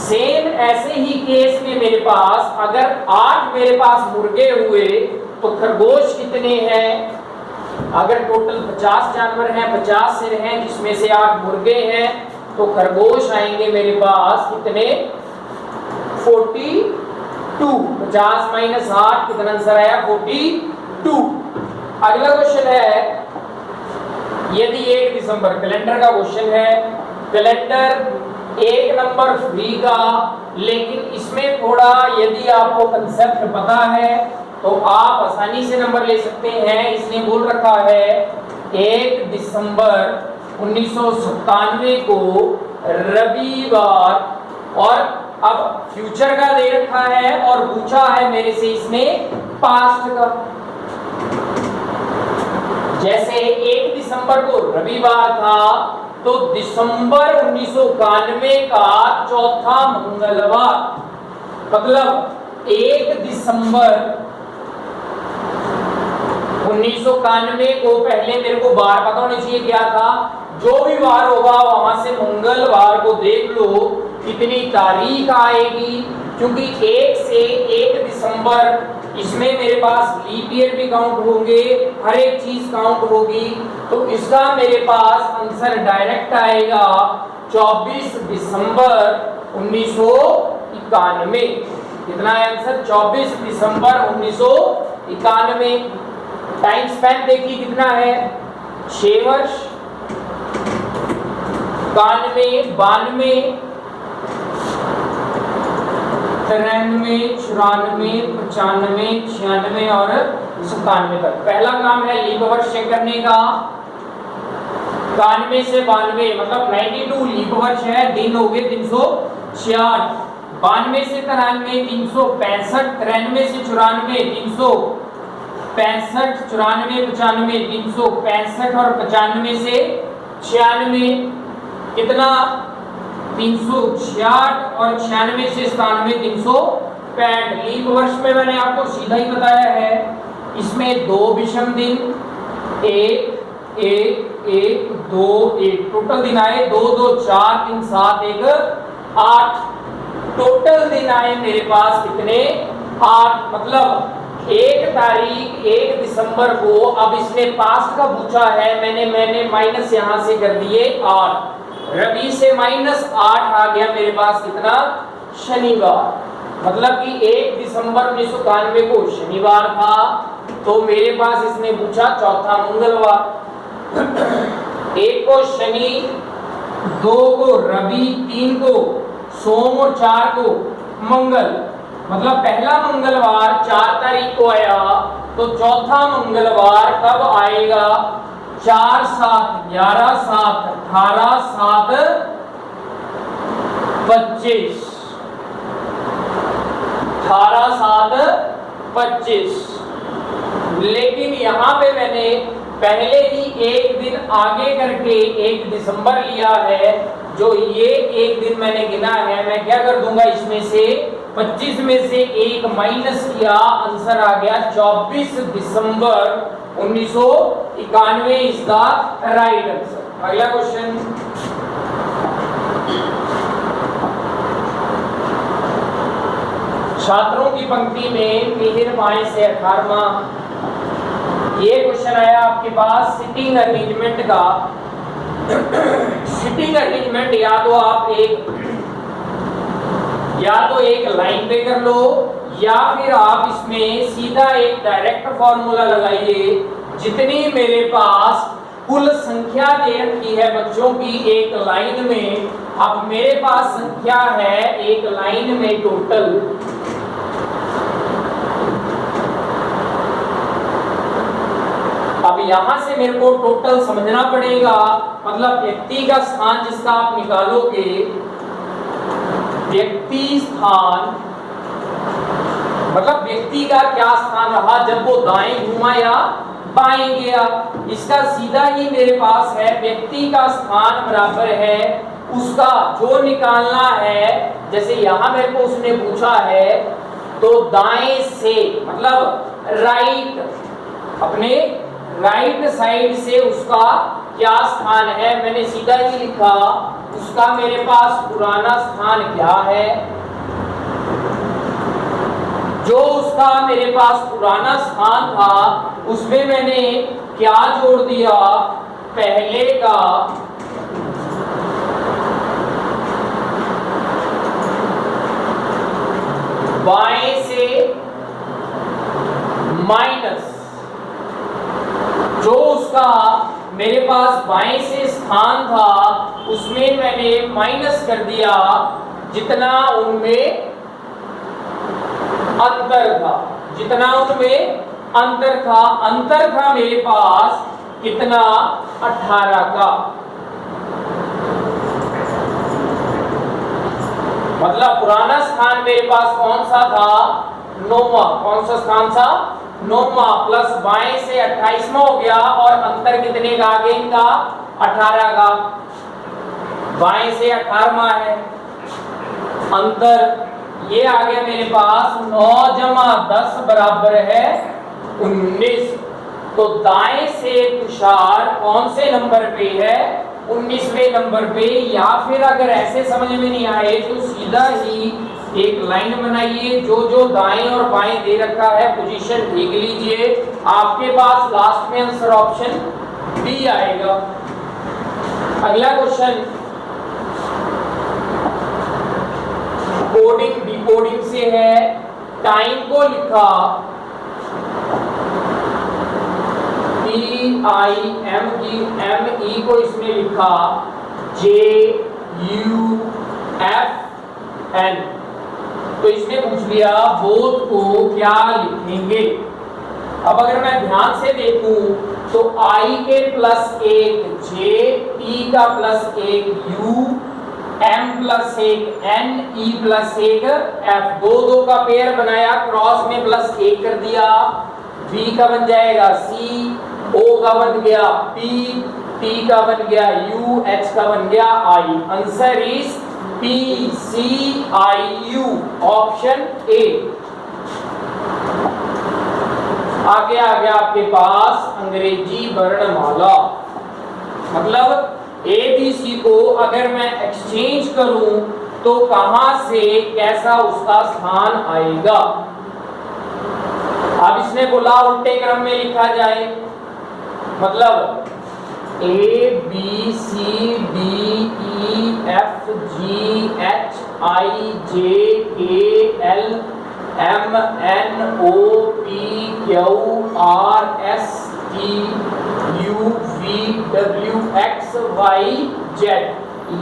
Same ऐसे ही केस में मेरे पास अगर 8 मेरे पास मुर्गे हुए तो खरगोश कितने हैं, अगर टोटल 50 जानवर हैं, 50 सिर हैं, जिसमें से 8 मुर्गे हैं, तो खरगोश आएंगे मेरे पास कितने 42, 50 माइनस 8 कितना आंसर आया 42। अगला क्वेश्चन है, यदि 1 दिसंबर कैलेंडर का क्वेश्चन है, कैलेंडर 1 नंबर फ्री का, लेकिन इसमें थोड़ा यदि आपको कंसेप्ट पता है तो आप आसानी से नंबर ले सकते हैं। इसने बोल रखा है 1 दिसंबर 1997 को रविवार, और अब फ्यूचर का दे रखा है और पूछा है मेरे से इसने पास्ट का। जैसे 1 दिसंबर को रविवार था तो दिसंबर 1991 का चौथा मंगलवार, मतलब 1 दिसंबर 1991 को, पहले मेरे को बार पता होना चाहिए क्या था, जो भी बार होगा वहां से मंगलवार को देख लो कितनी तारीख आएगी, क्योंकि 1 से 1 दिसंबर इसमें मेरे पास लीप ईयर भी काउंट होंगे, हर एक चीज काउंट होगी, तो इसका मेरे पास आंसर डायरेक्ट आएगा 24 दिसंबर 1991। कितना है आंसर? 24 दिसंबर 1991। टाइम स्पैन देखिए कितना है, 6 वर्ष, 91, 92, 93, 94, 95, 96 और 97 तक। पहला काम है लीप वर्ष चेक करने का। 91 से 92 मतलब 92 लीप वर्ष है, दिन हो गए 366। 92 से 93 365, 93 से 94 365, 94, 95 365 और 95 से 96 कितना? 366 और 96 से 97 365। लीप वर्ष में मैंने आपको सीधा ही बताया है, इसमें 2 विषम दिन, 1 1 1 2 1 टोटल दिन आए 2 2 4 3 7 1 8 टोटल दिन आए मेरे पास कितने? 8। मतलब 1 तारीख 1 दिसंबर को, अब इसने पास्ट का पूछा है, मैंने माइनस यहां से कर दिए 8, रवि से -8 आ गया मेरे पास कितना? शनिवार। मतलब कि 1 दिसंबर 1991 को शनिवार था, तो मेरे पास इसने पूछा चौथा मंगलवार। 1 को शनि, 2 को रवि, 3 को सोम और 4 को मंगल। मतलब पहला मंगलवार 4 तारीख को आया, तो चौथा मंगलवार कब आएगा? 4 7 11 7 18 7 25, 18 7 25। लेकिन यहाँ पे मैंने पहले ही एक दिन आगे करके 1 दिसंबर लिया है, जो ये एक दिन मैंने गिना है, मैं क्या कर दूंगा, इसमें से 25 में से 1 माइनस किया, आंसर आ गया 24 दिसंबर 1991 इज द राइट आंसर। अगला क्वेश्चन, छात्रों की पंक्ति में मिहिर बाएं से 18वां, ये क्वेश्चन आया आपके पास सिटिंग अरेंजमेंट का। सिटिंग अरेंजमेंट या तो एक लाइन पे कर लो, या फिर आप इसमें सीधा एक डायरेक्ट फॉर्मूला लगाइए। जितनी मेरे पास कुल संख्या दे रखी है बच्चों की एक लाइन में, अब मेरे पास संख्या है एक लाइन में टोटल, अब यहां से मेरे को टोटल समझना पड़ेगा। मतलब व्यक्ति का स्थान जिसका आप निकालोगे, व्यक्ति स्थान मतलब व्यक्ति का क्या स्थान रहा जब वो दाएं घूमा या बाएं गया, इसका सीधा ही मेरे पास है। व्यक्ति का स्थान बराबर है उसका जो निकालना है, जैसे यहां मेरे को उसने पूछा है, तो दाएं से मतलब राइट, अपने राइट साइड से उसका क्या स्थान है, मैंने सीधा ही लिखा उसका मेरे पास पुराना स्थान क्या है। जो उसका मेरे पास पुराना स्थान था उसमें मैंने क्या जोड़ दिया, पहले का बाएं से माइनस, जो उसका मेरे पास बाएं से स्थान था उसमें मैंने माइनस कर दिया जितना उनमें अंतर था, जितना उनमें अंतर था मेरे पास कितना, 18 का। मतलब पुराना स्थान मेरे पास कौन सा था, 9वां। कौन सा स्थान था, 9वां, प्लस बाएं से 28वां हो गया, और अंतर कितने का आगे इनका, 18 का। बाएं से 18वां है अंतर, ये आ गया मेरे पास 9 जमा 10 बराबर है 19। तो दाएं से तुषार कौन से नंबर पे है, 19वें नंबर पे। या फिर अगर ऐसे समझ में नहीं आए तो सीधा ही एक लाइन बनाइए, जो जो दाएं और बाएं दे रखा है पोजीशन देख लीजिए, आपके पास लास्ट में आंसर ऑप्शन बी आएगा। अगला क्वेश्चन कोडिंग डिकोडिंग से है। टाइम को लिखा TIME को इसमें लिखा JUFN। तो इसने पूछ लिया बोध को क्या लिखेंगे। अब अगर मैं ध्यान से देखूं तो I के प्लस 1 J, T का plus 1 U, M plus 1 N, E plus 1 F, दो का पेयर बनाया, क्रॉस में प्लस 1 कर दिया। B का बन जाएगा C, O का बन गया P, T का बन गया U, H का बन गया I। Answer is PCIU, option A. आगे आ गया आपके पास अंग्रेजी वर्णमाला। मतलब ABC को अगर मैं एक्सचेंज करूं तो कहां से कैसा उसका स्थान आएगा। अब इसने बोला उल्टे क्रम में लिखा जाए, मतलब ABCDEFGHIJKLMNOPQRSTUVWXYZ,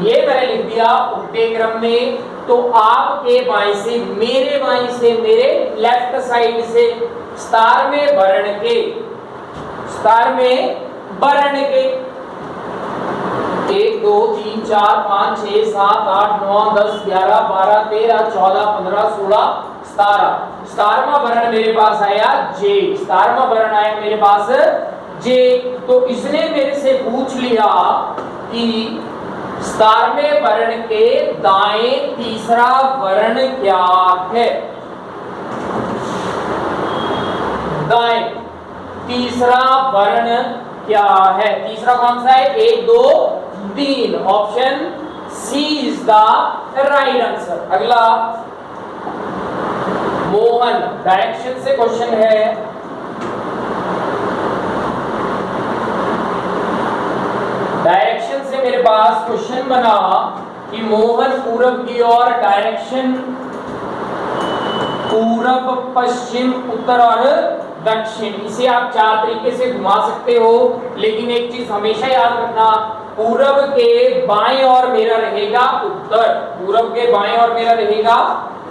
ये मैंने लिख दिया उल्टे क्रम में। तो आपके बाएं से मेरे बाएं से मेरे लेफ्ट साइड से स्टार में वर्ण के 1 2 3 4 5 6 7 8 9 10 11 12 13 14 15 16 17। स्टारमा वर्ण मेरे पास आया जे, स्टारमा वर्ण आया मेरे पास जे। तो इसने मेरे से पूछ लिया कि स्टार में वर्ण के दाएं तीसरा वर्ण क्या है। दाएं तीसरा वर्ण क्या है, तीसरा कौन सा है, 1 2 3, option C is the right answer. अगला मोहन, डायरेक्शन से क्वेश्चन है। डायरेक्शन से मेरे पास क्वेश्चन बना कि मोहन पूरब की ओर, डायरेक्शन पूरब पश्चिम उत्तर और दक्षिण। इसे आप 4 तरीके से घुमा सकते हो, लेकिन एक चीज हमेशा याद रखना, पूरब के बाएं ओर मेरा रहेगा उत्तर, पूरब के बाएं ओर मेरा रहेगा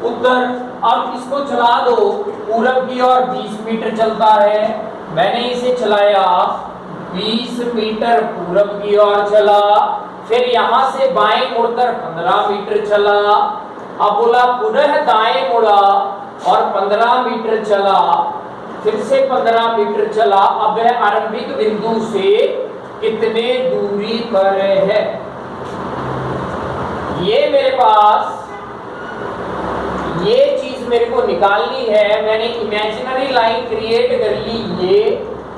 उत्तर। अब इसको चला दो, पूरब की ओर 20 मीटर चलता है, मैंने इसे चलाया 20 मीटर पूरब की ओर चला, फिर यहां से बाएं मुड़कर 15 मीटर चला। अब बोला पुनः दाएं मुड़ा और 15 मीटर चला, फिर से 15 मीटर चला। अब वह आरंभिक बिंदु से कितने दूरी पर है, ये मेरे पास ये चीज मेरे को निकालनी है। मैंने इमेजिनरी लाइन क्रिएट कर ली, ये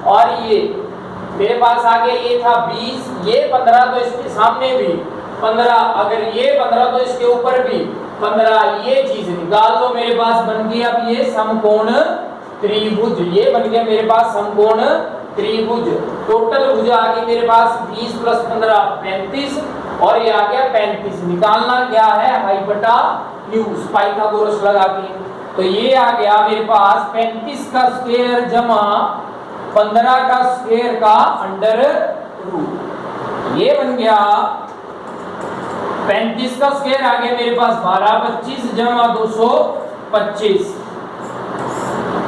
और ये मेरे पास आगे ये था 20, ये 15, तो इसके सामने भी 15, अगर ये 15 तो इसके ऊपर भी 15, ये चीज निकाल लो। मेरे पास बन गई अब ये समकोण त्रिभुज, ये बन गया मेरे पास समकोण त्रिभुज। टोटल भुजा आ गई मेरे पास 20 + 15 35, और ये आ गया 35। निकालना क्या है, हाइपोटेन्यूज, पाइथागोरस लगा के। तो ये आ गया मेरे पास 35 का स्क्वायर जमा 15 का स्क्वायर का अंडर रूट, ये बन गया 35 का स्क्वायर आ गया मेरे पास 12 25 जमा 225।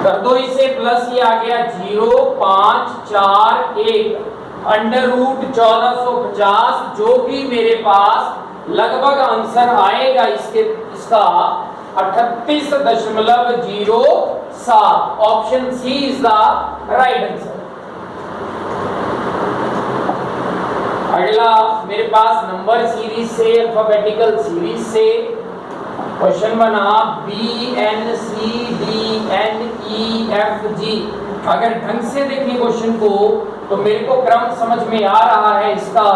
कर दो इसे प्लस, ये आ गया 0 5 4 1 अंडर रूट 1450, जो कि मेरे पास लगभग आंसर आएगा इसका 38.07। Option C is the right answer. अगला मेरे पास नंबर सीरीज से, अल्फाबेटिकल सीरीज से क्वेश्चन बना BNCDNEFG। अगर ढंग से देखें क्वेश्चन को तो मेरे को क्रम समझ में आ रहा है इसका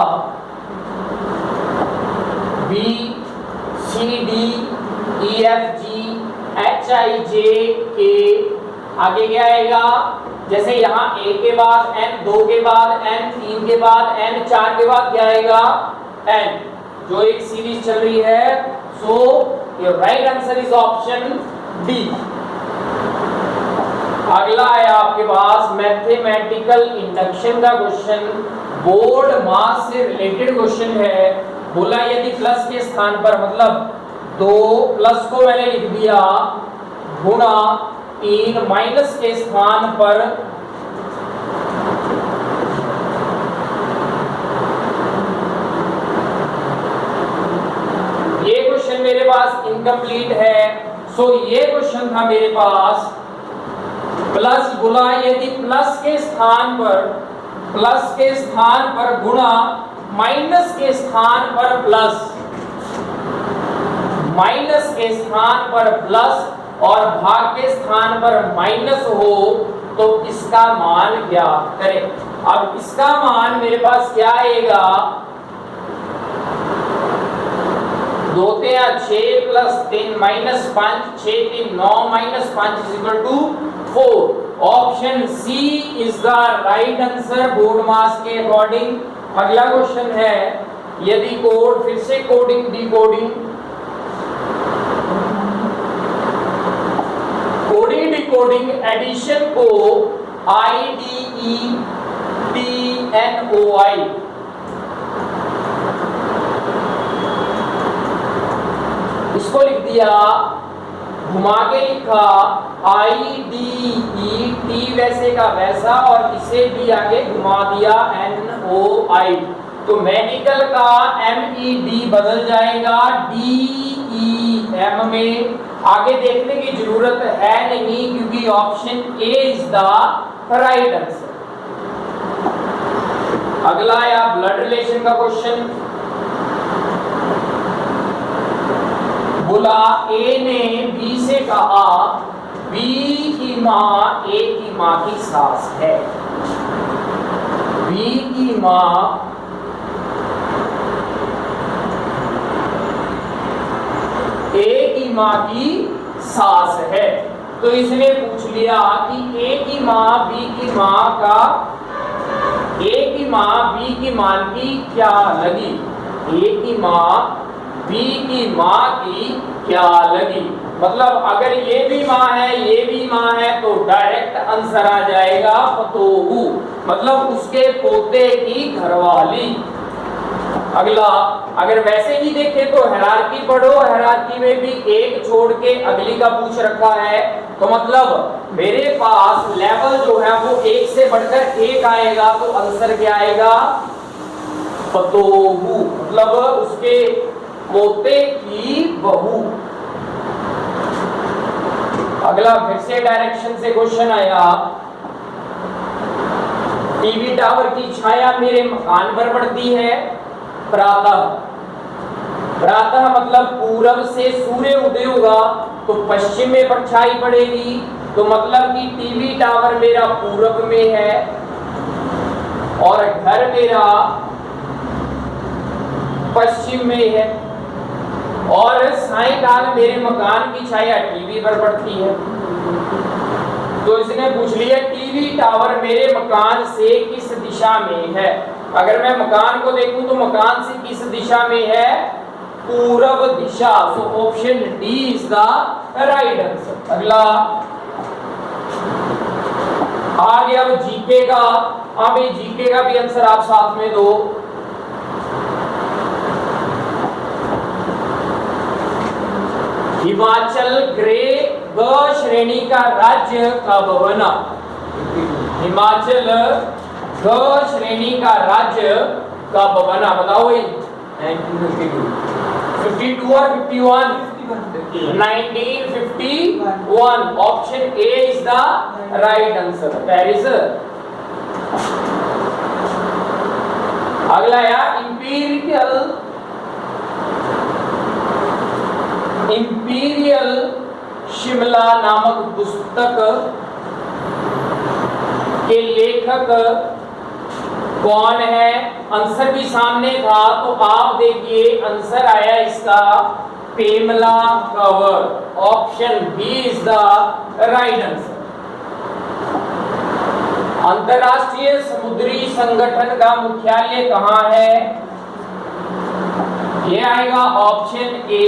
BCDEFGHIJK। आगे क्या आएगा? जैसे यहाँ A के बाद N, 2 के बाद N, 3 के बाद N, 4 के बाद क्या आएगा? N। जो एक सीरीज चल रही है। So your right answer is option D. अगला है आपके पास मैथमेटिकल इंडक्शन का क्वेश्चन, बोर्ड मास से रिलेटेड क्वेश्चन है। बोला यदि प्लस के स्थान पर, मतलब 2 प्लस को मैंने लिख दिया गुणा 3 माइनस के स्थान पर ये क्वेश्चन मेरे पास इनकम्प्लीट है। सो ये क्वेश्चन था मेरे पास प्लस, बोला यदि प्लस के स्थान पर गुणा माइनस के स्थान पर प्लस, माइनस के स्थान पर प्लस और भाग के स्थान पर माइनस हो तो इसका मान ज्ञात करें। अब इसका मान मेरे पास क्या आएगा? 2 6 plus 3 minus 5, 6 3 9 minus 5 is equal to 4। Option C is the right answer BODMAS के अकॉर्डिंग। अगला क्वेश्चन है, यदि कोड, फिर से coding decoding, coding decoding edition को IDETNOI, इसको लिख दिया, घुमा के लिखा IDET वैसे का वैसा, और इसे भी आगे घुमा दिया NOI। तो मेडिकल का MED बदल जाएगा DEM में। आगे देखने की जरूरत है नहीं क्योंकि option A is the right answer. अगला है ब्लड रिलेशन का क्वेश्चन। बोला ए ने बी से कहा बी की माँ ए की माँ की सास है। बी की माँ ए की माँ की सास है। तो इसने पूछ लिया कि ए की माँ बी की माँ का, ए की माँ बी की मान की क्या लगी? ए की माँ बी की माँ की क्या लगी? मतलब अगर ये भी माँ है ये भी माँ है तो डायरेक्ट आंसर आ जाएगा पतोहू, मतलब उसके पोते की घरवाली। अगला, अगर वैसे ही देखें तो हायरार्की पढ़ो, हायरार्की में भी एक छोड़ के अगली का पूछ रखा है, तो मतलब मेरे पास लेवल जो है वो एक से बढ़कर एक आएगा, तो आंसर क्या आएगा? पतोहू, मतलब उसके पोते की बहू। अगला फिर से डायरेक्शन से क्वेश्चन आया, टीवी टावर की छाया मेरे मकान पर पड़ती है प्रातः। प्रातः मतलब पूरब से सूर्य उदय होगा तो पश्चिम में परछाई पड़ेगी, तो मतलब कि टीवी टावर मेरा पूरब में है और घर मेरा पश्चिम में है, और सायंकाल मेरे मकान की छाया टीवी पर पड़ती है। तो इसने पूछ लिया टीवी टावर मेरे मकान से किस दिशा में है? अगर मैं मकान को देखूं तो मकान से किस दिशा में है? पूरब दिशा। So option D is the right answer. अगला आ गया अब जीके का। अब ये जीके का भी आंसर आप साथ में दो। हिमाचल ग्रे ग श्रेणी का राज्य कब बना? हिमाचल ग श्रेणी का राज्य कब बना? बताओ ये 52 और 51? 1951. Option A is the right answer. Paris. अगला यार इंपीरियल शिमला नामक पुस्तक के लेखक कौन है? आंसर भी सामने था तो आप देखिए आंसर आया इसका Pemla Kanwar. Option B is the right answer. अंतरराष्ट्रीय समुद्री संगठन का मुख्यालय कहाँ है? ये आएगा ऑप्शन ए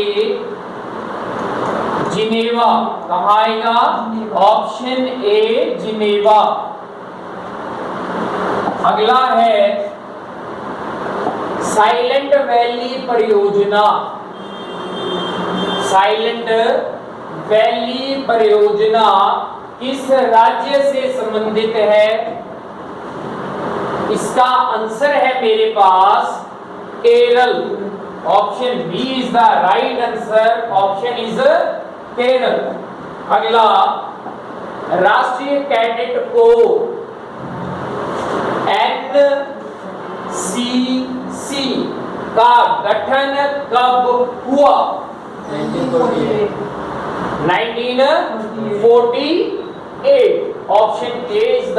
जिनेवा. कहाँ आएगा? Option A Geneva. अगला है साइलेंट वैली परियोजना. साइलेंट वैली परियोजना किस राज्य से संबंधित है? इसका आंसर है मेरे पास Kerala. Option B is the right answer. Option is Kerala. अगला राष्ट्रीय कैडेट कोर एनसीसी का गठन कब हुआ? 1948. Option A is the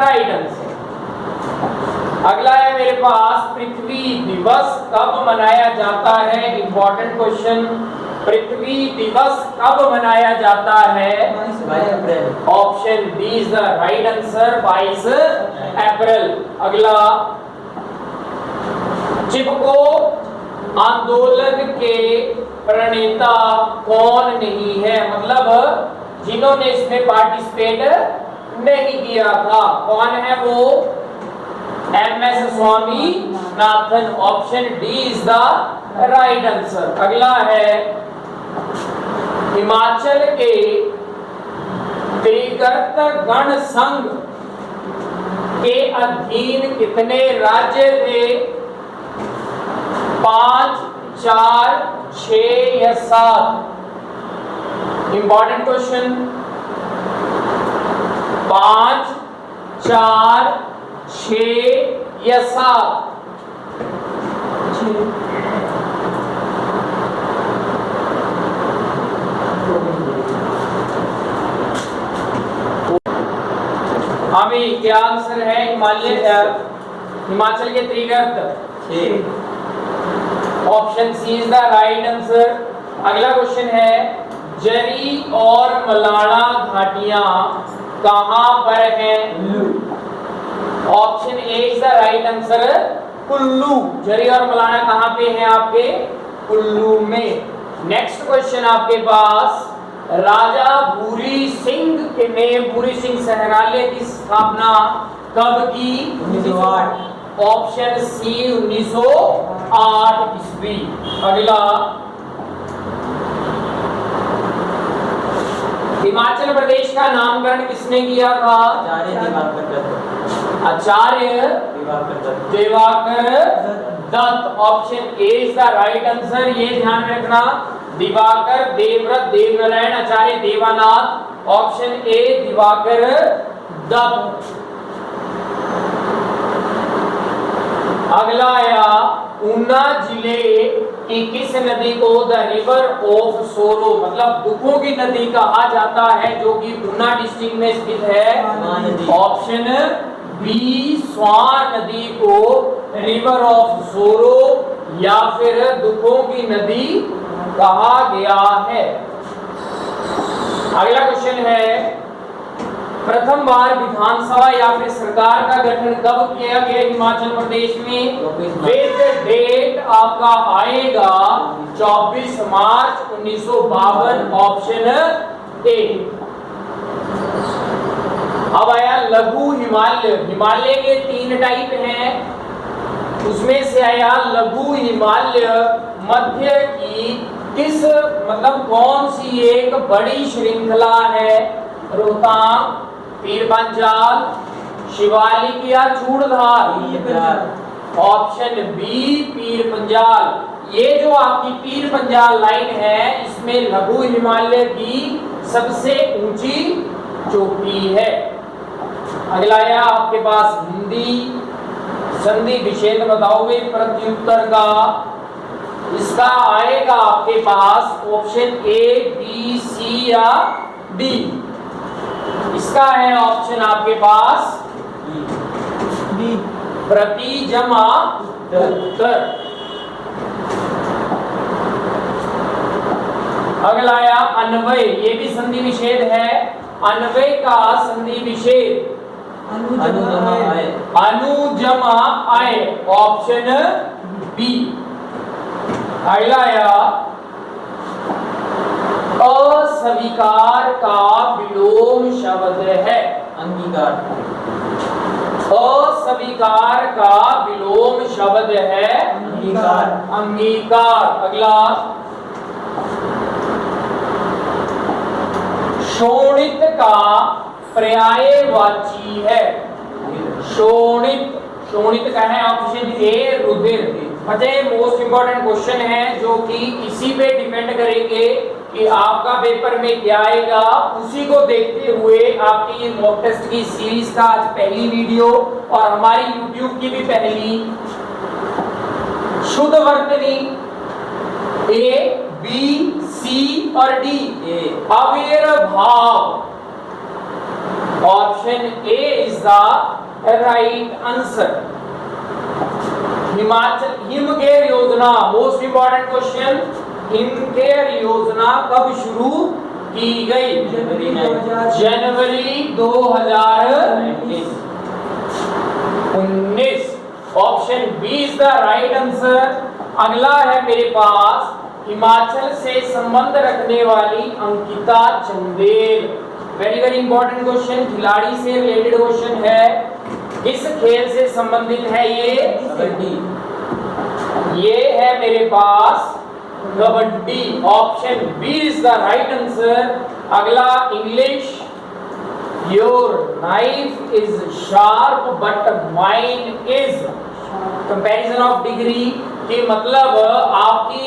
right answer. अगला है मेरे पास पृथ्वी दिवस कब मनाया जाता है? Important question. पृथ्वी दिवस कब मनाया जाता है? 22 अप्रैल. Option B is the right answer. 22 अप्रैल. अगला चिपको आंदोलन के प्रणेता कौन नहीं है? मतलब जिन्होंने इसमें पार्टिसिपेट नहीं किया था. कौन है वो? MS Swaminathan. Option D is the right answer. अगला है हिमाचल के त्रिगर्त गण संघ के अधीन कितने राज्य थे? 5, 4, 6 या 7? Important question. 5, 4, 6 या 7? अभी क्या आंसर है? हिमाचल के Trigarta. Option C is the right answer. अगला क्वेश्चन है जरी और मलाना घाटियां कहां पर हैं? Option A is the right answer. Kullu. Jari और मलाना कहां पे हैं आपके? कुल्लू में. नेक्स्ट क्वेश्चन आपके पास राजा भूरी सिंह ने भूरी सिंह संग्रहालय की स्थापना कब की? 1908. ऑप्शन सी 1908 ईस्वी. अगला हिमाचल प्रदेश का नामकरण किसने किया था? Acharya Diwakar Datt. Option A is the right answer. ये ध्यान रखना दिवाकर देवव्रत देवनारायण आचार्य देवानाथ. Option A Diwakar Datt. अगला आया ऊना जिले की किस नदी को द रिवर ऑफ सोरो मतलब दुखों की नदी कहा जाता है जो कि ऊना डिस्ट्रिक्ट में स्थित है? ऑप्शन बी स्वान नदी को रिवर ऑफ सोरो या फिर दुखों की नदी कहा गया है. अगला क्वेश्चन है प्रथम बार विधानसभा या फिर सरकार का गठन कब किया गया हिमाचल प्रदेश में? विद डेट आपका आएगा 24 मार्च 1952. Option A. अब आया लघु हिमालय. हिमालय के 3 टाइप हैं. उसमें से आया लघु हिमालय मध्य की किस मतलब कौन सी एक बड़ी श्रृंखला है? रोहतांग, पीर पंजाल, शिवालिक या चूड़धार? Option B Pir Panjal. ये जो आपकी पीर पंजाल लाइन है इसमें लघु हिमालय की सबसे ऊंची चोटी है। अगला है आपके पास हिंदी संधि विच्छेद बताओगे प्रत्युत्तर का। इसका आएगा आपके पास ऑप्शन ए, बी, सी या डी। इसका है ऑप्शन आपके पास बी, प्रति जमा उत्तर। अगला आया अन्वय, ये भी संधि विच्छेद है। अन्वय का संधि विच्छेद अनु जमा आय, ऑप्शन बी। अगला आया अस्वीकार का विलोम शब्द है। अंगीकार। अस्वीकार का विलोम शब्द है अंगीकार। अंगीकार। अगला शोणित का पर्यायवाची है। शोणित, शोणित का है ऑप्शन ए रुधिर। मोस्ट इंपॉर्टेंट क्वेश्चन है जो कि इसी पे डिपेंड करेंगे कि आपका पेपर में क्या आएगा। उसी को देखते हुए आपकी मॉक टेस्ट की सीरीज का आज पहली वीडियो और हमारी YouTube की भी पहली शुद्ध वर्तनी ए, बी, सी और डी। अविर्भाव, option A is the right answer. Himachal HimCare योजना, मोस्ट इंपॉर्टेंट क्वेश्चन, हिमकेयर योजना कब शुरू की गई? जनवरी 2019। Option B is the right answer. अगला है मेरे पास हिमाचल से संबंध रखने वाली Ankita Chandel. Very very important question, खिलाड़ी से रिलेटेड क्वेश्चन है। किस खेल से संबंधित है ये? कबड्डी। ये है मेरे पास kabaddi. Option B is the right answer. अगला English, your knife is sharp but mine is, comparison of degree कि मतलब आपकी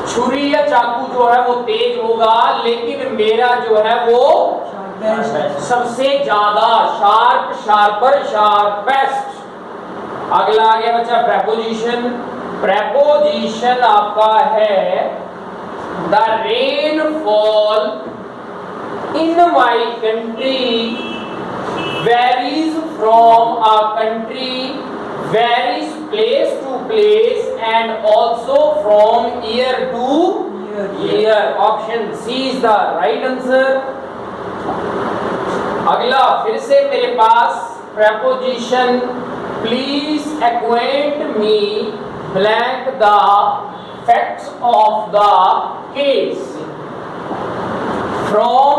छुरी या चाकू जो है वो तेज होगा लेकिन मेरा जो है वो सबसे ज्यादा शार्प, शार्पर, शार्पेस्ट। अगला आ गया बच्चा प्रेपोजिशन। प्रेपोजिशन आपका है the rainfall in my country varies from a country, varies place to place and also from year to year. Option C is the right answer. अगला फिर से मेरे पास preposition, please acquaint me blank the facts of the case, from,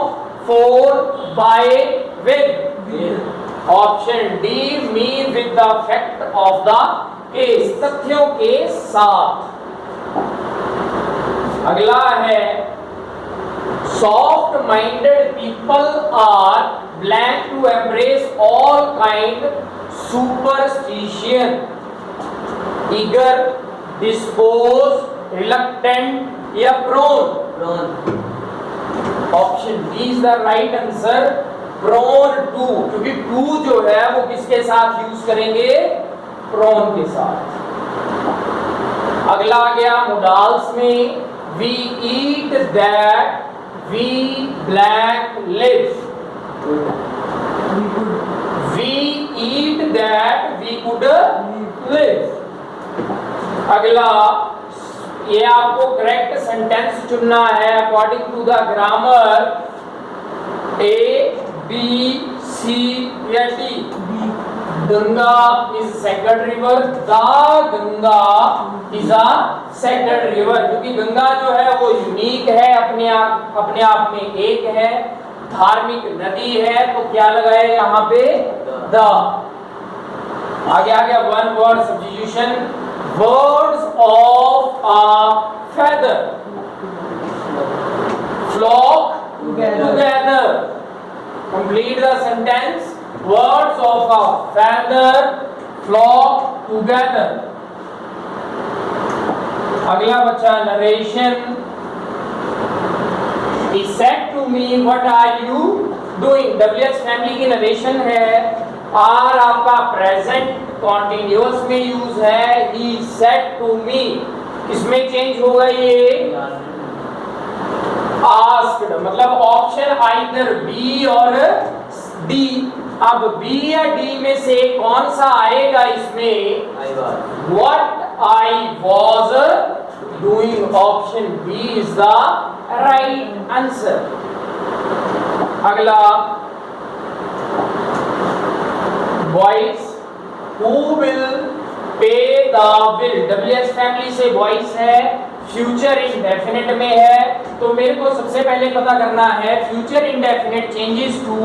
for, by, with. Option D me with the fact of the case, तथ्यों के साथ। अगला है soft minded people are blank to embrace all kind superstition, eager, disposed, reluctant या prone। Option D is the right answer, prone to, क्योंकि to जो है वो किसके साथ यूज करेंगे? prone के साथ। अगला आ गया मोडाल्स में, we eat that we black live, we eat that we could live। अगला ये आपको करेक्ट सेंटेंस चुनना है according to the grammar, A, B, C या D. Ganga is sacred river, the Ganga is a sacred river, क्योंकि गंगा जो है वो यूनिक है, अपने आप में एक है, धार्मिक नदी है, तो क्या लगाए यहाँ पे? द। आगे आ गया one word substitution, words of a feather, flock Together. together. Complete the sentence. Birds of a feather flock together. अगला बच्चा narration. He said to me, what are you doing? WH family की narration है. R आपका present continuous में use है. He said to me. इसमें change होगा ये asked, मतलब ऑप्शन आइदर बी और डी. अब बी या डी में से कौन सा आएगा इसमें? What I was doing. Option B is the right answer. अगला boys. Who will pay the bill? WH family से बॉयज है. फ्यूचर इंडेफिनिट में है, तो मेरे को सबसे पहले पता करना है फ्यूचर इंडेफिनिट चेंजेस टू,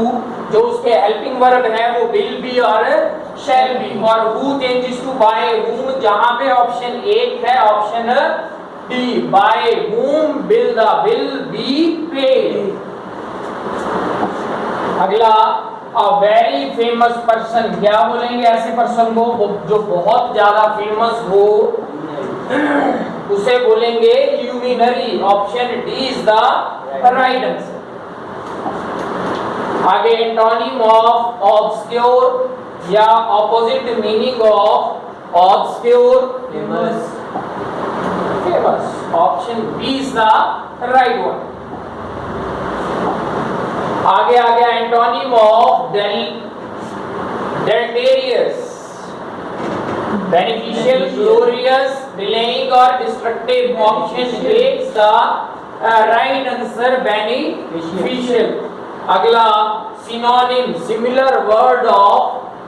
जो उसके हेल्पिंग वर्ब है वो विल बी और शैल बी, और who changes to by whom, जहां पे ऑप्शन एक है option D, by whom will the bill be paid. अगला अ वेरी फेमस पर्सन. क्या बोलेंगे ऐसे पर्सन को जो बहुत ज्यादा फेमस हो? उसे बोलेंगे luminary. Option D is the right answer. आगे एंटोनिम ऑफ ऑब्सक्योर या opposite meaning of obscure. Famous. Famous. Option B is the right one. आगे आ गया antonym of deleterious. beneficial, glorious, delaying or destructive. Option A is the right answer. Beneficial. अगला synonym, similar word of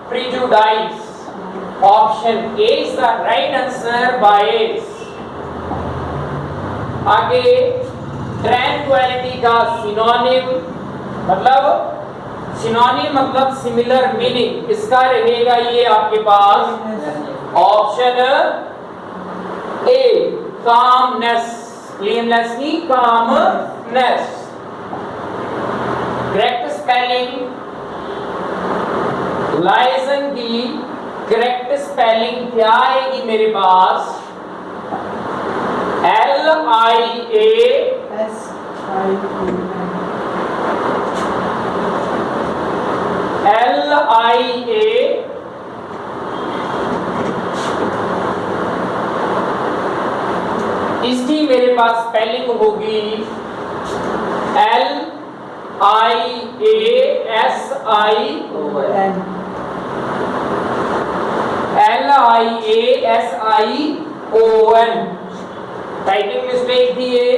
prejudice. Option A is the right answer. Bias. आगे tranquility का synonym मतलब similar meaning. इसका रहेगा ये आपके पास option A calmness. Cleanness की कामनेस. Correct spelling. लाइजन की करेक्ट स्पेलिंग क्या आएगी मेरे पास? LIA इसकी मेरे पास स्पेलिंग होगी LIASION. टाइपिंग मिस्टेक थी ये.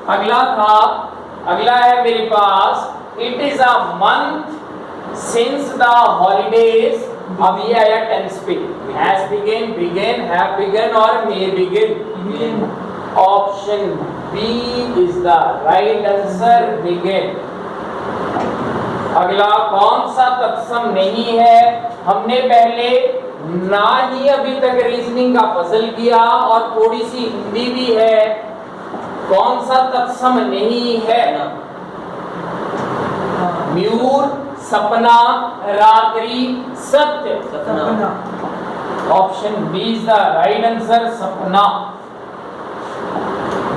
अगला है मेरे पास it is a month since the holidays. अब ये आया टेंस पे. Has begun, begun, have begun और may begun. Option B is the right answer. Begun. अगला कौन सा तत्सम नहीं है? हमने पहले ना ही अभी तक रीजनिंग का पजल किया और थोड़ी सी हिंदी भी है. कौन सा तत्सम नहीं है? म्यूर, सपना, रात्रि, सत्य. सपना. Option B is the right answer. सपना.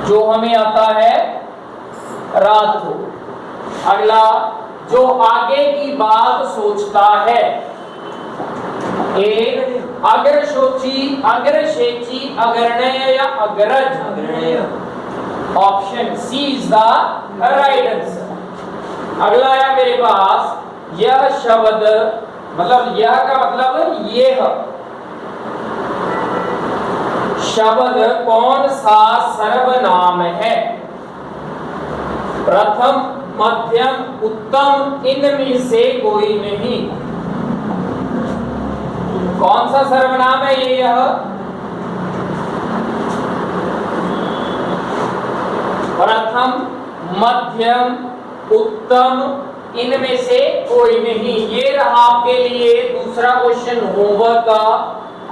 जो हमें आता है रात को. अगला जो आगे की बात सोचता है. ए अग्रशोची, अग्रशेची, अग्रणय या अग्रज. Option C is the right answer. अगला है मेरे पास यह शब्द, मतलब यह का मतलब यह शब्द कौन सा सर्वनाम है? प्रथम, मध्यम, उत्तम, इनमें से कोई नहीं. कौन सा सर्वनाम है ये? यह प्रथम, मध्यम, उत्तम, इनमें से कोई नहीं. ये रहा आपके लिए दूसरा क्वेश्चन होमवर्क का.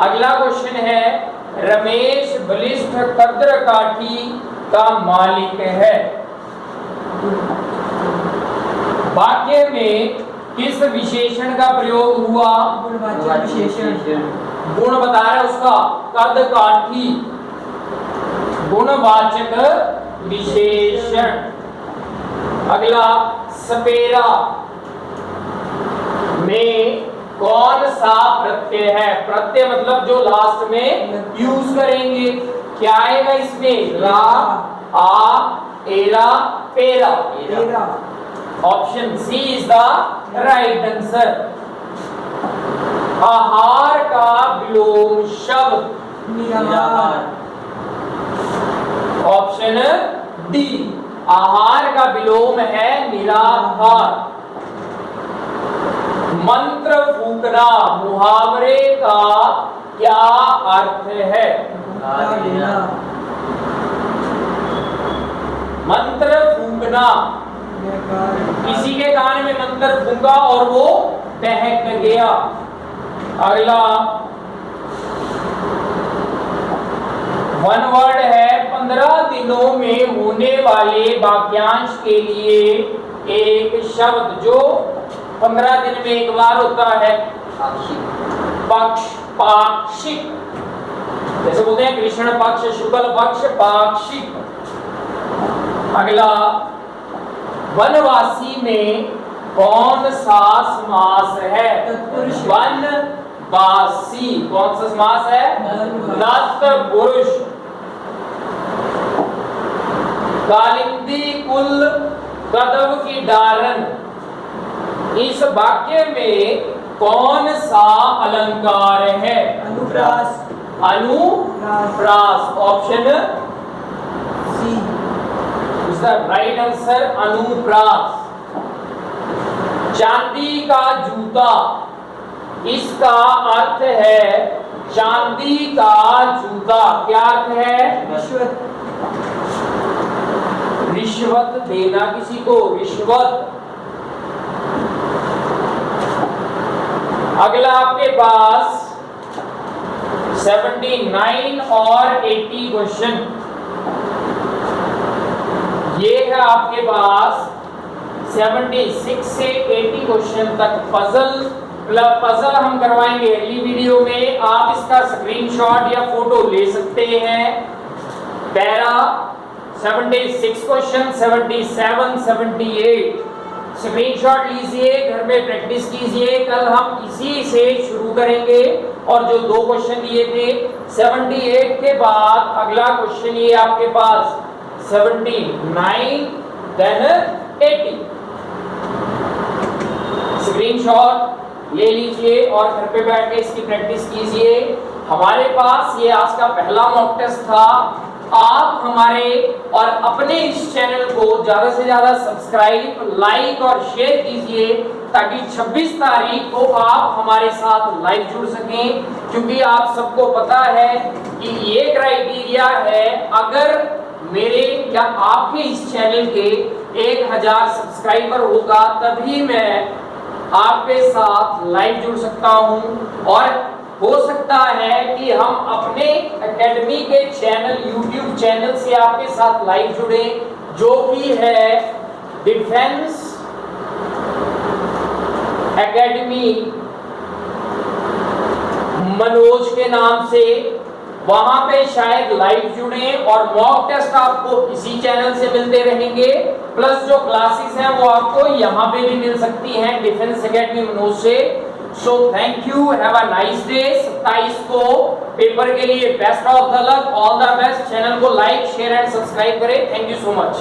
अगला क्वेश्चन है रमेश बलिष्ठ कद्र काठी का मालिक है. वाक्य में किस विशेषण का प्रयोग हुआ? गुणवाचक विशेषण। गुण बता रहा है उसका, कद काठी, गुणवाचक विशेषण। अगला, सपेरा में कौन सा प्रत्यय है? प्रत्यय मतलब जो लास्ट में यूज करेंगे। क्या आएगा इसमें? रा, आ, एरा, पेरा। एरा। Option C is the right answer. आहार का विलोम शब्द? निराहार। ऑप्शन डी, आहार का विलोम है निराहार। मंत्र फूकना मुहावरे का क्या अर्थ है? देना। मंत्र फूकना, किसी के कान में मंत्र फूंका और वो बहक गया। अगला, वन वर्ड है 15 दिनों में होने वाले वाक्यांश के लिए एक शब्द जो 15 दिन में एक बार होता है। पक्ष, पाक्षिक। जैसे बोलते हैं कृष्ण पक्ष, शुक्ल पक्ष, पाक्षिक। अगला, वनवासी में कौन सा समास है? तत्पुरुष। वनवासी कौन सा समास है? तत्पुरुष। कालिंदी कुल कदम की डारन, इस वाक्य में कौन सा अलंकार है? अनुप्रास। अनुप्रास। Option C is the right answer, अनुप्रास। चांदी का जूता, इसका अर्थ है चांदी का जूता। क्या अर्थ है? रिश्वत। रिश्वत देना किसी को, रिश्वत। अगला आपके पास 79 और 80 क्वेश्चन, ये है आपके पास 76 से 80 क्वेश्चन तक पजल हम करवाएंगे अगली वीडियो में। आप इसका स्क्रीनशॉट या फोटो ले सकते हैं। पैरा 76 क्वेश्चन, 77, 78 स्क्रीनशॉट लीजिए, घर में प्रैक्टिस कीजिए। कल हम इसी से शुरू करेंगे और जो 2 क्वेश्चन लिए थे 78 के बाद अगला क्वेश्चन ये आपके पास 79 देन 80। स्क्रीनशॉट ले लीजिए और घर पे बैठ के इसकी प्रैक्टिस कीजिए। हमारे पास ये आज का पहला मॉक टेस्ट था। आप हमारे और अपने इस चैनल को ज्यादा से ज्यादा सब्सक्राइब, लाइक और शेयर कीजिए ताकि 26 तारीख को आप हमारे साथ लाइव जुड़ सकें। क्योंकि आप सबको पता है कि ये क्राइटेरिया है, अगर मेरे या आपके इस चैनल के 1000 सब्सक्राइबर होगा तभी मैं आपके साथ लाइव जुड़ सकता हूं। और हो सकता है कि हम अपने एकेडमी के चैनल, यूट्यूब चैनल से आपके साथ लाइव जुड़े, जो कि है डिफेंस एकेडमी मनोज के नाम से। वहां पे शायद लाइव जुड़े और मॉक टेस्ट आपको इसी चैनल से मिलते रहेंगे, प्लस जो क्लासेस हैं वो आपको यहाँ पे भी मिल सकती हैं डिफेंस एकेडमी मनोज से। So thank you, have a nice day. 27 को पेपर के लिए best of the luck, all the best. Channel को लाइक, शेयर एंड सब्सक्राइब करें। Thank you so much.